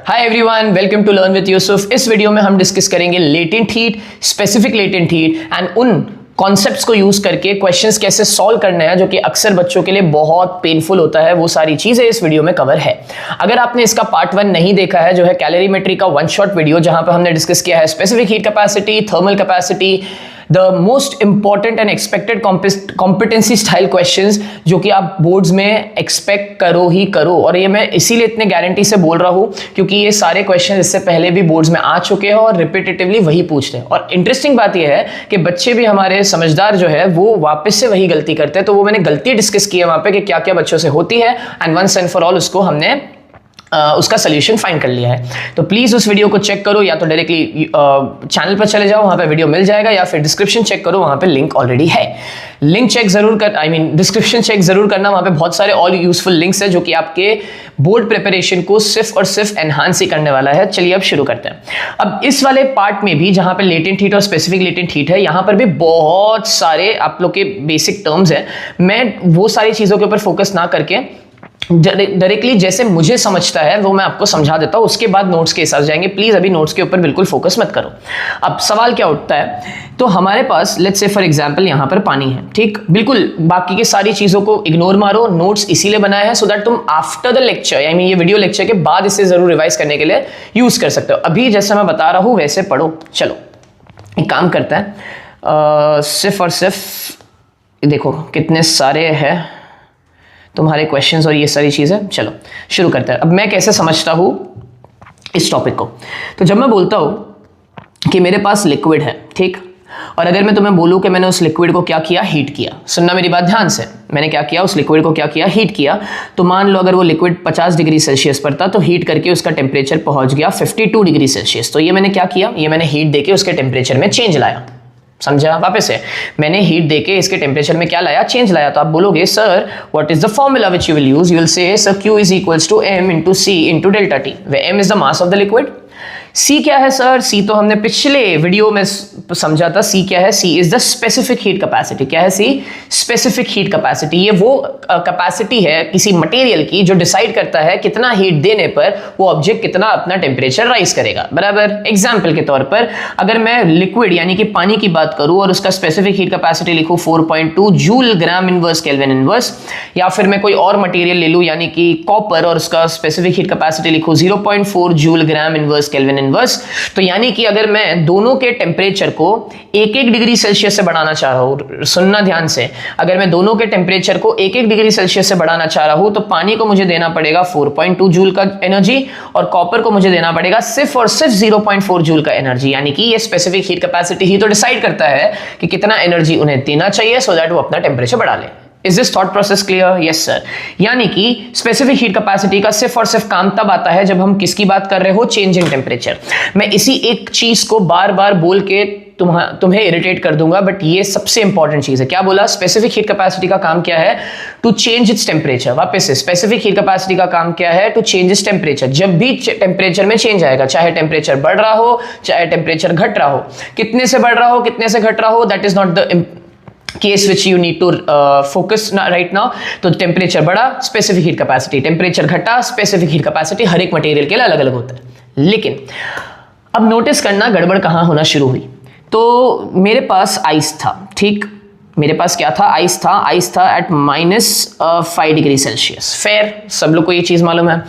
Hi everyone, welcome to learn with Yusuf. इस video में हम डिस्कस करेंगे latent heat, specific latent heat and उन कॉन्सेप्ट्स को यूज करके क्वेश्चंस कैसे सॉल्व करने हैं जो कि अक्सर बच्चों के लिए बहुत पेनफुल होता है। वो सारी चीजें इस वीडियो में कवर है। अगर आपने इसका पार्ट 1 नहीं देखा है, जो है कैलोरीमेट्री का वन शॉट वीडियो, जहां पर हमने डिस्कस किया है specific heat capacity, thermal capacity, the most important and expected competency style questions जो कि आप बोर्ड्स में एक्सपेक्ट करो ही करो। और ये मैं इसीलिए इतने गारंटी से बोल रहा हूं क्योंकि ये सारे क्वेश्चंस इससे पहले भी बोर्ड्स में आ चुके हैं और रिपीटेटिवली वही पूछते हैं। और इंटरेस्टिंग बात ये है कि बच्चे भी हमारे समझदार जो है वो वापस से वही गलती करते हैं। तो वो मैंने गलती डिस्कस की है वहां पे कि क्या क्या बच्चों से होती है and once and for all उसको हमने उसका सोल्यूशन फाइंड कर लिया है। तो प्लीज उस वीडियो को चेक करो, या तो डायरेक्टली चैनल पर चले जाओ, वहां पे वीडियो मिल जाएगा, या फिर डिस्क्रिप्शन चेक करो, वहां पे लिंक ऑलरेडी है। लिंक चेक जरूर कर, डिस्क्रिप्शन चेक जरूर करना, वहां पे बहुत सारे ऑल यूजफुल लिंक्स है जो कि आपके बोर्ड प्रिपरेशन को सिर्फ और सिर्फ एनहांस ही करने वाला है। चलिए अब शुरू करते हैं। अब इस वाले पार्ट में भी जहां पे लेटेंट हीट और स्पेसिफिक लेटेंट हीट है, यहां पर भी बहुत सारे आप लोग के बेसिक टर्म्स है। मैं वो सारी चीजों के ऊपर फोकस ना करके डायरेक्टली जैसे मुझे समझता है वो मैं आपको समझा देता हूं, उसके बाद नोट्स के हिसाब से जाएंगे। प्लीज अभी नोट्स के ऊपर बिल्कुल फोकस मत करो। अब सवाल क्या उठता है, तो हमारे पास लेट्स से फॉर एग्जांपल यहां पर पानी है, ठीक, बिल्कुल बाकी की सारी चीजों को इग्नोर मारो। नोट्स इसीलिए बनाए हैं सो दैट तुम आफ्टर द लेक्चर, ये वीडियो लेक्चर के बाद इसे जरूर रिवाइज करने के लिए यूज कर सकते हो। अभी जैसे मैं बता रहा हूं वैसे पढ़ो। चलो एक काम करता है, सिर्फ और सिर्फ देखो कितने सारे हैं तुम्हारे क्वेश्चंस और ये सारी चीजें। चलो शुरू करते हैं। अब मैं कैसे समझता हूं इस टॉपिक को, तो जब मैं बोलता हूं कि मेरे पास लिक्विड है, ठीक, और अगर मैं तुम्हें बोलूं कि मैंने उस लिक्विड को क्या किया, हीट किया, सुनना मेरी बात ध्यान से, मैंने क्या किया, उस लिक्विड को क्या किया, हीट किया। तो मान लो अगर वो लिक्विड 50 डिग्री सेल्सियस पर था तो हीट करके उसका टेम्परेचर पहुंच गया 52 डिग्री सेल्सियस। तो ये मैंने क्या किया, ये मैंने हीट देके उसके टेम्परेचर में चेंज लाया। समझा? वापस से मैंने हीट देके इसके टेम्परेचर में क्या लाया, चेंज लाया। तो आप बोलोगे sir what is the formula which you will use, you will say sir Q is equals to m into C into delta T, where m is the mass of the liquid. C क्या है sir, C तो हमने पिछले video में समझा था। C क्या है, C is the specific heat capacity. क्या है C? Specific heat capacity. ये वो कैपेसिटी है किसी मटेरियल की जो डिसाइड करता है कितना हीट देने पर वो ऑब्जेक्ट कितना अपना टेम्परेचर राइज करेगा। बराबर। एग्जाम्पल के तौर पर अगर मैं लिक्विड यानी कि पानी की बात करूं और उसका स्पेसिफिक हीट कैपेसिटी लिखूं 4.2 जूल ग्राम इनवर्स केल्विन इनवर्स, या फिर मैं कोई और मटेरियल ले लूं यानी कि कॉपर और उसका स्पेसिफिक हीट कैपेसिटी लिखूं 0.4 जूल ग्राम इनवर्स केल्विन इनवर्स, तो यानी कि अगर मैं दोनों के टेम्परेचर को 1-1 डिग्री सेल्सियस से बढ़ाना चाह रहा हूं, सुनना ध्यान से, अगर मैं दोनों के टेम्परेचर को 1-1 डिग्री सेल्सियस से बढ़ाना चाह रहा हूं तो पानी को मुझे देना पड़ेगा 4.2 जूल का एनर्जी और कॉपर को मुझे देना पड़ेगा सिर्फ और सिर्फ 0.4 जूल का एनर्जी। यानी कि ये स्पेसिफिक हीट कैपेसिटी ही तो डिसाइड करता है कि कितना एनर्जी उन्हें देना चाहिए सो दैट वो अपना टेम्परेचर बढ़ा ले। Is this thought process clear? Yes sir। यानी कि स्पेसिफिक हीट कैपेसिटी का सिर्फ और सिर्फ काम तब आता है जब हम किसकी बात कर रहे हो, चेंज इन टेम्परेचर। मैं इसी एक चीज को बार बार बोल के तुम्हें इरिटेट कर दूंगा, बट ये सबसे इंपॉर्टेंट चीज है। क्या बोला? स्पेसिफिक हीट कैपेसिटी का काम क्या है, टू चेंज इट्स टेम्परेचर। वापस से, स्पेसिफिक हीट कैपेसिटी का काम क्या है, टू चेंज इट्स टेम्परेचर। जब भी टेम्परेचर में चेंज आएगा, चाहे टेम्परेचर बढ़ रहा हो चाहे टेम्परेचर घट रहा हो, कितने से बढ़ रहा हो कितने से घट रहा हो, that is not the case which you need to focus right now. तो टेम्परेचर बढ़ा, स्पेसिफिक हीट कैपेसिटी, टेम्परेचर घटा, स्पेसिफिक हीट कैपेसिटी। हर एक मटेरियल के लिए अलग अलग होता है। लेकिन अब नोटिस करना गड़बड़ कहां होना शुरू हुई। तो मेरे पास आइस था, ठीक, मेरे पास क्या था, आइस था। आइस था एट -5 डिग्री सेल्सियस। फेयर, सब लोग को ये चीज मालूम है।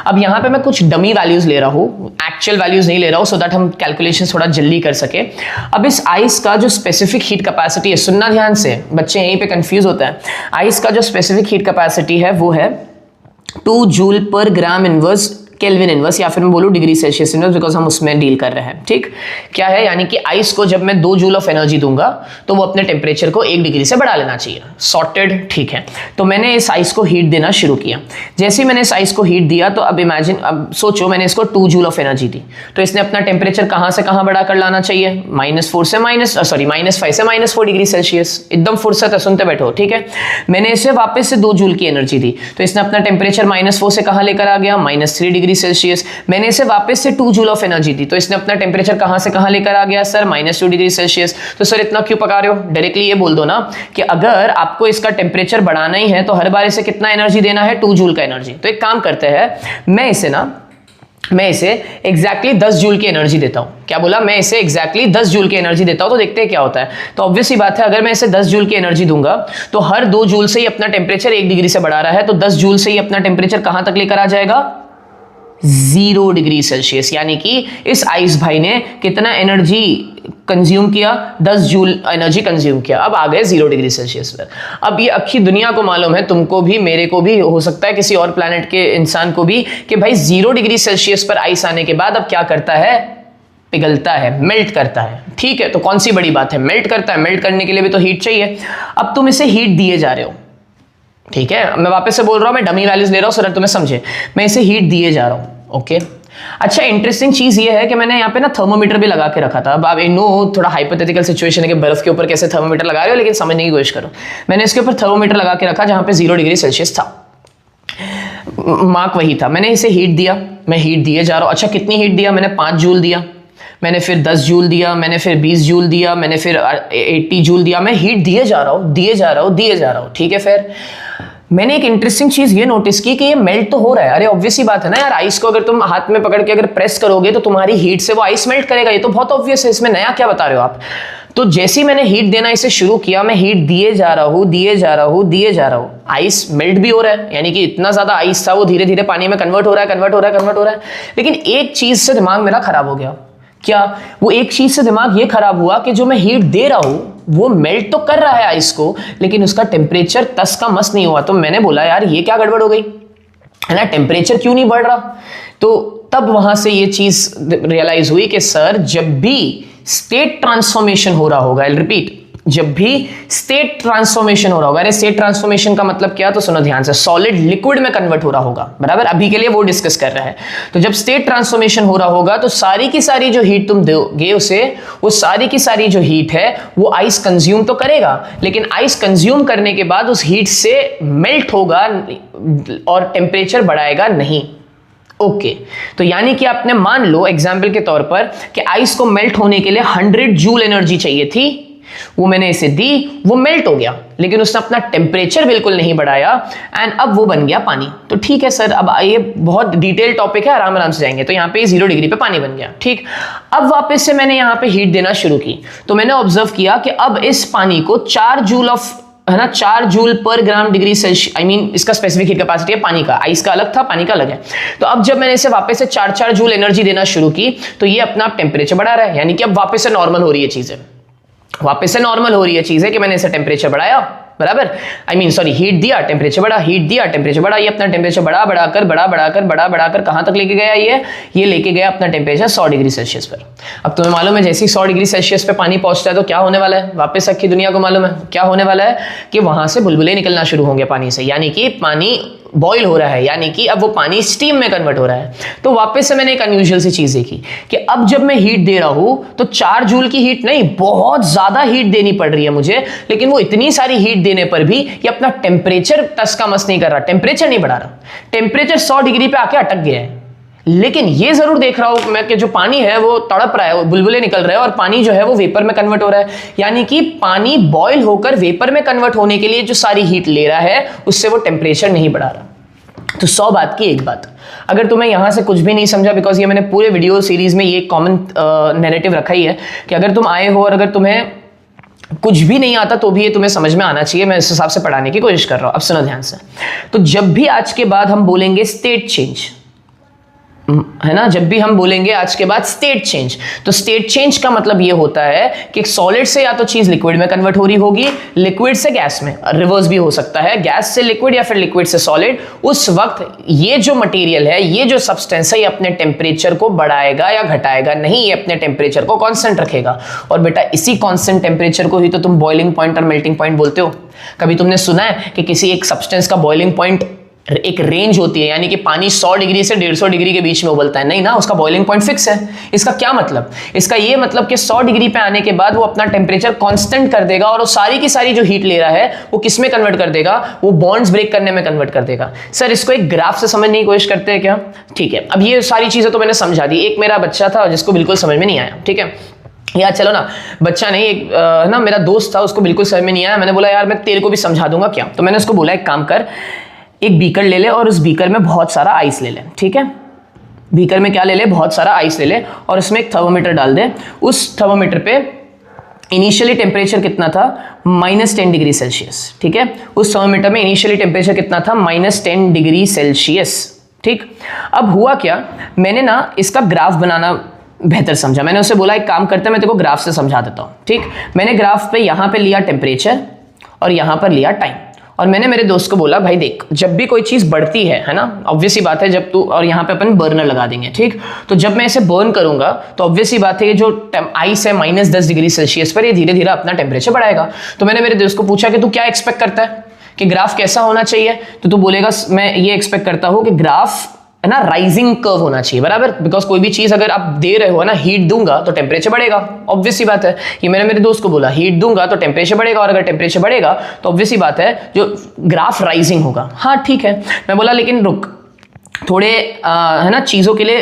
अब यहां पे मैं कुछ डमी वैल्यूज ले रहा हूं, एक्चुअल वैल्यूज नहीं ले रहा हूं, सो दैट हम कैलकुलेशन थोड़ा जल्दी कर सके। अब इस आइस का जो स्पेसिफिक हीट कैपेसिटी है, सुनना ध्यान से, बच्चे यहीं पे कंफ्यूज होता है। आइस का जो स्पेसिफिक हीट कैपेसिटी है वो है 2 जूल पर ग्राम इनवर्स केल्विन इनवर्स, या फिर मैं बोलूं डिग्री सेल्सियस इनवर्स, बिकॉज हम उसमें डील कर रहे हैं। ठीक, क्या है, यानी कि आइस को जब मैं 2 जूल ऑफ एनर्जी दूंगा तो वो अपने टेम्परेचर को 1 डिग्री से बढ़ा लेना चाहिए। सॉर्टेड, ठीक है। तो मैंने इस आइस को हीट देना शुरू किया। जैसे ही मैंने इस आइस को हीट दिया तो अब इमेजिन, अब सोचो मैंने इसको 2 जूल ऑफ एनर्जी दी, तो इसने अपना टेम्परेचर कहां से कहां बढ़ा कर लाना चाहिए, -5 से -4 डिग्री सेल्सियस। एकदम फुर्सत है, सुनते बैठो, ठीक है। मैंने इसे वापस से 2 जूल की एनर्जी दी तो इसने अपना टेम्परेचर -4 से कहां लेकर आ गया, -3 डिग्री सेल्सियस। मैंने इसे वापस से 2 जूल ऑफ एनर्जी दी तो इसने अपना टेम्परेचर कहां से कहां लेकर आ गया सर, -2 डिग्री सेल्सियस। तो सर इतना क्यों पका रहे हो, डायरेक्टली ये बोल दो ना कि अगर आपको इसका टेम्परेचर बढ़ाना ही है तो हर बार इसे कितना एनर्जी देना है, 2 जूल का एनर्जी। तो एक काम करते हैं, मैं इसे ना मैं इसे एग्जैक्टली 10 जूल की एनर्जी देता हूं। क्या बोला? मैं इसे एग्जैक्टली 10 जूल की एनर्जी देता हूं, तो देखते हैं क्या होता है। तो ऑब्वियस ही बात है, अगर मैं इसे 10 जूल की एनर्जी दूंगा तो हर 2 जूल से ही अपना टेम्परेचर 1 डिग्री से बढ़ा रहा है, तो 10 जूल से ही अपना टेम्परेचर कहां तक लेकर आ जाएगा? 0 डिग्री सेल्सियस। यानी कि इस आइस भाई ने कितना एनर्जी कंज्यूम किया? 10 जूल एनर्जी कंज्यूम किया। अब आ गए 0 डिग्री सेल्सियस पर। अब ये अक्खी दुनिया को मालूम है, तुमको भी, मेरे को भी, हो सकता है किसी और प्लैनेट के इंसान को भी, कि भाई 0 डिग्री सेल्सियस पर आइस आने के बाद अब क्या करता है? पिघलता है, मेल्ट करता है। ठीक है, तो कौन सी बड़ी बात है? मेल्ट करता है। मेल्ट करने के लिए भी तो हीट चाहिए। अब तुम इसे हीट दिए जा रहे हो, ठीक है, मैं वापस से बोल रहा हूं, मैं डमी वैल्यूज ले रहा हूं सो दैट तुम्हें समझे। मैं इसे हीट दिए जा रहा हूं, ओके। अच्छा, इंटरेस्टिंग चीज ये है कि मैंने यहाँ पे ना थर्मोमीटर भी लगा के रखा था। अब आई नो थोड़ा हाइपोथेटिकल सिचुएशन है कि बर्फ के ऊपर कैसे थर्मोमीटर लगा रहे हो, लेकिन समझने की कोशिश करो। मैंने इसके ऊपर थर्मोमीटर लगा के रखा जहां पे 0 डिग्री सेल्सियस था, मार्क वही था। मैंने इसे हीट दिया, मैं हीट दिए जा रहा हूं। अच्छा, कितनी हीट दिया? मैंने 5 जूल दिया, मैंने फिर 10 जूल दिया, मैंने फिर 20 जूल दिया, मैंने फिर 80 जूल दिया। मैं हीट दिए जा रहा हूं, दिए जा रहा हूं, दिए जा रहा हूं, ठीक है। फिर मैंने एक इंटरेस्टिंग चीज ये नोटिस की कि ये मेल्ट तो हो रहा है। अरे ऑब्वियस ही बात है ना यार, आइस को अगर तुम हाथ में पकड़ के अगर प्रेस करोगे तो तुम्हारी हीट से वो आइस मेल्ट करेगा। ये तो बहुत ऑब्वियस है, इसमें नया क्या बता रहे हो आप। तो जैसे ही मैंने हीट देना इसे शुरू किया, मैं हीट दिए जा रहा हूं, दिए जा रहा हूं, दिए जा रहा हूं, आइस मेल्ट भी हो रहा है। यानी कि इतना ज्यादा आइस था वो धीरे धीरे पानी में कन्वर्ट हो रहा है, कन्वर्ट हो रहा है, कन्वर्ट हो रहा है। लेकिन एक चीज से दिमाग मेरा खराब हो गया। क्या? वो एक चीज से दिमाग ये खराब हुआ कि जो मैं हीट दे रहा हूं वो मेल्ट तो कर रहा है आइस को, लेकिन उसका टेम्परेचर तस का मस नहीं हुआ। तो मैंने बोला यार ये क्या गड़बड़ हो गई है ना, टेम्परेचर क्यों नहीं बढ़ रहा? तो तब वहां से ये चीज रियलाइज हुई कि सर, जब भी स्टेट ट्रांसफॉर्मेशन हो रहा होगा, आई रिपीट, जब भी स्टेट ट्रांसफॉर्मेशन हो रहा होगा, अरे स्टेट ट्रांसफॉर्मेशन का मतलब क्या? तो सुनो ध्यान से, सॉलिड लिक्विड में कन्वर्ट हो रहा होगा, बराबर। अभी के लिए वो डिस्कस कर रहा है। तो जब स्टेट ट्रांसफॉर्मेशन हो रहा होगा तो सारी की सारी जो हीट तुम दोगे उसे, वो सारी की सारी जो हीट है वो आइस कंज्यूम तो करेगा, लेकिन आइस कंज्यूम करने के बाद उस हीट से मेल्ट होगा और टेम्परेचर बढ़ाएगा नहीं। ओके, तो यानी कि आपने मान लो एग्जाम्पल के तौर पर कि आइस को मेल्ट होने के लिए 100 जूल एनर्जी चाहिए थी, वो मैंने इसे दी, वो मेल्ट हो गया, लेकिन उसने अपना टेम्परेचर बिल्कुल नहीं बढ़ाया एंड अब वो बन गया पानी। तो ठीक है सर, अब ये बहुत डिटेल टॉपिक है, आराम आराम से जाएंगे। तो यहाँ पे 0 डिग्री पे पानी बन गया, ठीक। अब वापस से मैंने यहाँ पे हीट देना शुरू की, तो मैंने ऑब्जर्व किया कि अब इस पानी को 4 जूल ऑफ, है ना, 4 joule per gram degree Celsius, I mean इसका स्पेसिफिक हीट कैपेसिटी है पानी का, आइस का अलग था, पानी का अलग है। तो अब जब मैंने इसे वापस से 4 जूल एनर्जी देना शुरू की तो ये अपना टेम्परेचर बढ़ा रहा है, यानी कि अब वापस से नॉर्मल हो रही है चीजें, वापस से नॉर्मल हो रही है चीजें कि मैंने इसे टेम्परेचर बढ़ाया, बराबर, आई मीन सॉरी, हीट दिया, टेम्परेचर बढ़ा, हीट दिया, टेम्परेचर बढ़ा। ये अपना टेम्परेचर बढ़ाकर कहां तक लेके गया? ये लेके गया अपना टेम्परेचर 100 डिग्री सेल्सियस पर। अब तुम्हें मालूम है जैसे ही 100 डिग्री सेल्सियस पे पानी पहुंचता है तो क्या होने वाला है? वापस अक्खी दुनिया को मालूम है क्या होने वाला है, कि वहां से बुलबुले निकलना शुरू होंगे पानी से, यानी कि पानी बॉईल हो रहा है, यानी कि अब वो पानी स्टीम में कन्वर्ट हो रहा है। तो वापस से मैंने एक अनयूजुअल सी चीज देखी कि अब जब मैं हीट दे रहा हूं तो 4 जूल की हीट नहीं, बहुत ज्यादा हीट देनी पड़ रही है मुझे, लेकिन वो इतनी सारी हीट देने पर भी ये अपना टेम्परेचर टस का मस नहीं कर रहा, टेम्परेचर नहीं बढ़ा रहा, टेम्परेचर 100 डिग्री पे आके अटक गया है। लेकिन ये जरूर देख रहा हूं मैं कि जो पानी है वो तड़प रहा है, वो बुलबुले निकल रहे हैं और पानी जो है वो वेपर में कन्वर्ट हो रहा है, यानी कि पानी बॉयल होकर वेपर में कन्वर्ट होने के लिए जो सारी हीट ले रहा है उससे वो टेम्परेचर नहीं बढ़ा रहा। तो 100 बात की एक बात। अगर तुम्हें यहां से कुछ भी नहीं समझा, बिकॉज ये मैंने पूरे वीडियो सीरीज में ये कॉमन नैरेटिव रखा ही है कि अगर तुम आए हो और अगर तुम्हें कुछ भी नहीं आता तो भी ये तुम्हें समझ में आना चाहिए, मैं इस हिसाब से पढ़ाने की कोशिश कर रहा हूं। अब सुनो ध्यान से, तो जब भी आज के बाद हम बोलेंगे स्टेट चेंज, है ना, जब भी हम बोलेंगे आज के बाद स्टेट चेंज, तो स्टेट चेंज का मतलब ये होता है कि सॉलिड से या तो चीज लिक्विड में कन्वर्ट हो रही होगी, लिक्विड से गैस में, रिवर्स भी हो सकता है, गैस से लिक्विड या फिर लिक्विड से सॉलिड। उस वक्त ये जो मटेरियल है, ये जो सब्सटेंस है, ये अपने टेम्परेचर को बढ़ाएगा या घटाएगा नहीं, ये अपने टेम्परेचर को कांस्टेंट रखेगा। और बेटा इसी कांस्टेंट टेम्परेचर को ही तो तुम बॉइलिंग पॉइंट और मेल्टिंग पॉइंट बोलते हो। कभी तुमने सुना है कि किसी एक सब्सटेंस का बॉइलिंग पॉइंट एक रेंज होती है, यानी कि पानी 100 डिग्री से 150 डिग्री के बीच में उबलता है? नहीं ना, उसका बॉइलिंग पॉइंट फिक्स है। इसका क्या मतलब? इसका ये मतलब कि 100 डिग्री पे आने के बाद वो अपना टेम्परेचर कांस्टेंट कर देगा और वो सारी की सारी जो हीट ले रहा है वो किस में कन्वर्ट कर देगा? वो बॉन्ड्स ब्रेक करने में कन्वर्ट कर देगा। सर इसको एक ग्राफ से समझने की कोशिश करते हैं क्या? ठीक है, अब ये सारी चीजें तो मैंने समझा दी। एक मेरा बच्चा था जिसको बिल्कुल समझ में नहीं आया, ठीक है, यार चलो ना, बच्चा नहीं, एक ना मेरा दोस्त था, उसको बिल्कुल समझ में नहीं आया। मैंने बोला यार मैं तेरे को भी समझा दूंगा क्या? तो मैंने उसको बोला एक काम कर, एक बीकर ले ले और उस बीकर में बहुत सारा आइस ले ले, ठीक है, बीकर में क्या ले ले, बहुत सारा आइस ले ले और उसमें एक थर्मोमीटर डाल दे। उस थर्मोमीटर पे इनिशियली टेम्परेचर कितना था, -10 डिग्री सेल्सियस, ठीक है। उस थर्मोमीटर में इनिशियली टेम्परेचर कितना था, -10 डिग्री सेल्सियस, ठीक। अब हुआ क्या, मैंने ना इसका ग्राफ बनाना बेहतर समझा। मैंने उससे बोला एक काम करते हैं, मैं तेरे को ग्राफ से समझा देता हूँ, ठीक। मैंने ग्राफ पे यहाँ पे लिया टेम्परेचर और यहाँ पर लिया टाइम, और मैंने मेरे दोस्त को बोला भाई देख, जब भी कोई चीज़ बढ़ती है ना, ऑब्वियस सी बात है, जब तू, और यहाँ पे अपन बर्नर लगा देंगे, ठीक। तो जब मैं इसे बर्न करूंगा तो ऑब्वियस सी बात है ये जो आइस है -10 डिग्री सेल्सियस पर, ये धीरे धीरे अपना टेम्परेचर बढ़ाएगा। तो मैंने मेरे दोस्त को पूछा कि तू क्या एक्सपेक्ट करता है कि ग्राफ कैसा होना चाहिए, तो तू बोलेगा मैं ये एक्सपेक्ट करता हूँ कि ग्राफ है ना राइजिंग कर्व होना चाहिए, बराबर। बिकॉज कोई भी चीज अगर आप दे रहे हो ना, हीट दूंगा तो टेम्परेचर बढ़ेगा, ऑब्वियस सी बात है। ये मैंने मेरे दोस्त को बोला, हीट दूंगा तो टेम्परेचर बढ़ेगा, और अगर टेम्परेचर बढ़ेगा तो ऑब्वियस सी बात है जो ग्राफ राइजिंग होगा। हाँ ठीक है, मैं बोला लेकिन रुक, थोड़े है ना चीज़ों के लिए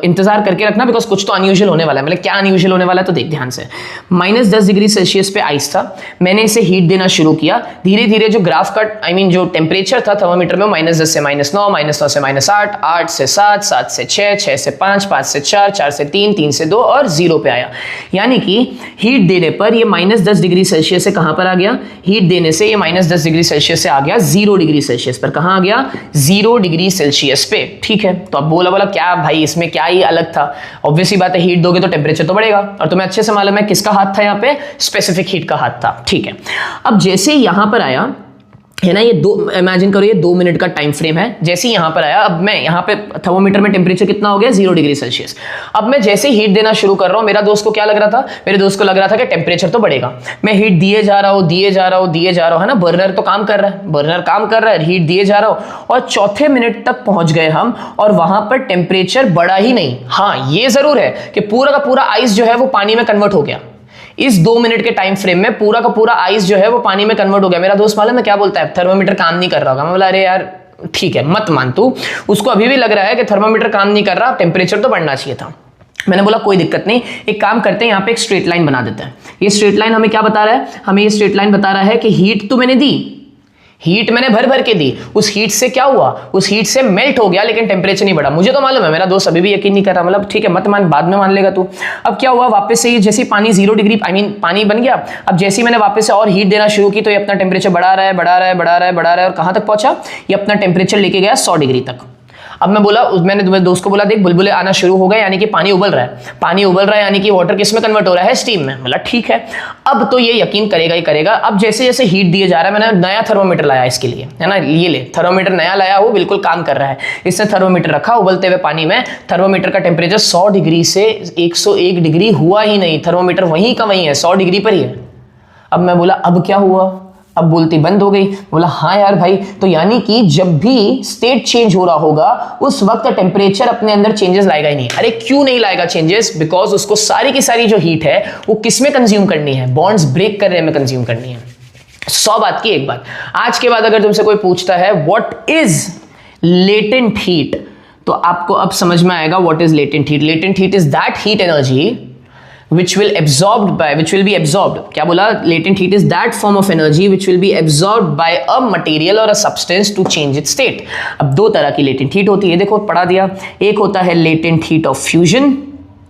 इंतजार करके रखना, बिकॉज कुछ तो अनयूजुअल होने वाला है। मतलब क्या अनयूजुअल होने वाला है तो देख ध्यान से। -10 डिग्री सेल्सियस पे आइस था, मैंने इसे हीट देना शुरू किया, धीरे धीरे जो ग्राफ का जो टेम्परेचर था थर्मोमीटर में, -10 से -9, -9 से -8, 8 से 7, 7 से 6, 6 से 5, 5 से 4, 4 से 3, 3 से 2 और 0 पे आया। यानी कि हीट देने पर ये -10 डिग्री सेल्सियस से कहाँ पर आ गया, हीट देने से ये -10 डिग्री सेल्सियस से आ गया 0 डिग्री सेल्सियस पर। कहाँ आ गया, 0 डिग्री सेल्सियस पे, ठीक है। तो अब बोला क्या भाई इसमें क्या ही अलग था, ऑब्वियसली बात है हीट दोगे तो टेम्परेचर तो बढ़ेगा, और तुम्हें अच्छे से मालूम है किसका हाथ था यहाँ पे, स्पेसिफिक हीट का हाथ था, ठीक है। अब जैसे ही यहां पर आया है ना, ये इमेजिन करो ये 2 मिनट का टाइम फ्रेम है। जैसे ही यहां पर आया, अब मैं यहां पे थर्मोमीटर में टेम्परेचर कितना हो गया, 0 डिग्री सेल्सियस। अब मैं जैसे हीट देना शुरू कर रहा हूं, मेरा दोस्त को क्या लग रहा था, मेरे दोस्त को लग रहा था कि टेम्परेचर तो बढ़ेगा। मैं हीट दिए जा रहा हूं, दिए जा रहा हूं, दिए जा रहा हूं, है ना, बर्नर तो काम कर रहा है, बर्नर काम कर रहा है, हीट दिए जा रहा हूं, और चौथे मिनट तक पहुंच गए हम, और वहां पर टेम्परेचर बढ़ा ही नहीं। हाँ ये जरूर है कि पूरा का पूरा आइस जो है वो पानी में कन्वर्ट हो गया। इस 2 मिनट के टाइम फ्रेम में पूरा का पूरा आइस जो है वो पानी में कन्वर्ट हो गया। मेरा दोस्त मालूम है क्या बोलता है, थर्मोमीटर काम नहीं कर रहा होगा। मैं बोला अरे यार ठीक है मत मान तू, उसको अभी भी लग रहा है कि थर्मोमीटर काम नहीं कर रहा, टेम्परेचर तो बढ़ना चाहिए था। मैंने बोला कोई दिक्कत नहीं, एक काम करते हैं, यहाँ पे एक स्ट्रेट लाइन बना देते हैं। ये स्ट्रेट लाइन हमें क्या बता रहा है, हमें ये स्ट्रेट लाइन बता रहा है कि हीट तो मैंने दी, हीट मैंने भर भर के दी, उस हीट से क्या हुआ, उस हीट से मेल्ट हो गया, लेकिन टेम्परेचर नहीं बढ़ा। मुझे तो मालूम है, मेरा दोस्त अभी भी यकीन नहीं कर रहा। मतलब ठीक है मत मान, बाद में मान लेगा तू। अब क्या हुआ, वापस से जैसे पानी 0 डिग्री पानी बन गया। अब जैसे ही मैंने वापस से और हीट देना शुरू की तो ये अपना टेम्परेचर बढ़ा रहा है, बढ़ा रहा है, बढ़ा रहा है, बढ़ा रहा है, और कहां तक पहुंचा, ये अपना टेम्परेचर लेके गया 100 डिग्री तक। अब मैं बोला, मैंने दोस्त को बोला देख बुलबुले आना शुरू हो गए, यानी कि पानी उबल रहा है, पानी उबल रहा है, यानी कि वाटर किस में कन्वर्ट हो रहा है, स्टीम में। बोला ठीक है, अब तो ये यकीन करेगा ही करेगा। अब जैसे जैसे हीट दिए जा रहा है, मैंने नया थर्मोमीटर लाया इसके लिए, है ना, ये ले थर्मोमीटर नया लाया, वो बिल्कुल काम कर रहा है। इसने थर्मोमीटर रखा उबलते हुए पानी में, थर्मोमीटर का टेम्परेचर 100 डिग्री से 101 डिग्री हुआ ही नहीं, थर्मोमीटर वहीं का वहीं है, 100 डिग्री पर ही है। अब मैं बोला अब क्या हुआ, अब बोलती बंद हो गई। बोला हाँ यार भाई, तो यानी कि जब भी स्टेट चेंज हो रहा होगा उस वक्त टेम्परेचर अपने अंदर चेंजेस लाएगा ही नहीं। अरे क्यों नहीं लाएगा चेंजेस, बिकॉज उसको सारी की सारी जो हीट है वो किस में कंज्यूम करनी है, बॉन्ड्स ब्रेक करने में कंज्यूम करनी है। 100 बात की एक बात। आज के बाद अगर तुमसे कोई पूछता है व्हाट इज लेटेंट हीट, तो आपको अब समझ में आएगा what is latent heat. Latent heat is that heat energy which will be absorbed। क्या बोला, latent heat is that form of energy which will be absorbed by a material or a substance to change its state। अब 2 तरह की latent heat होती है, देखो पढ़ा दिया। एक होता है latent heat of fusion,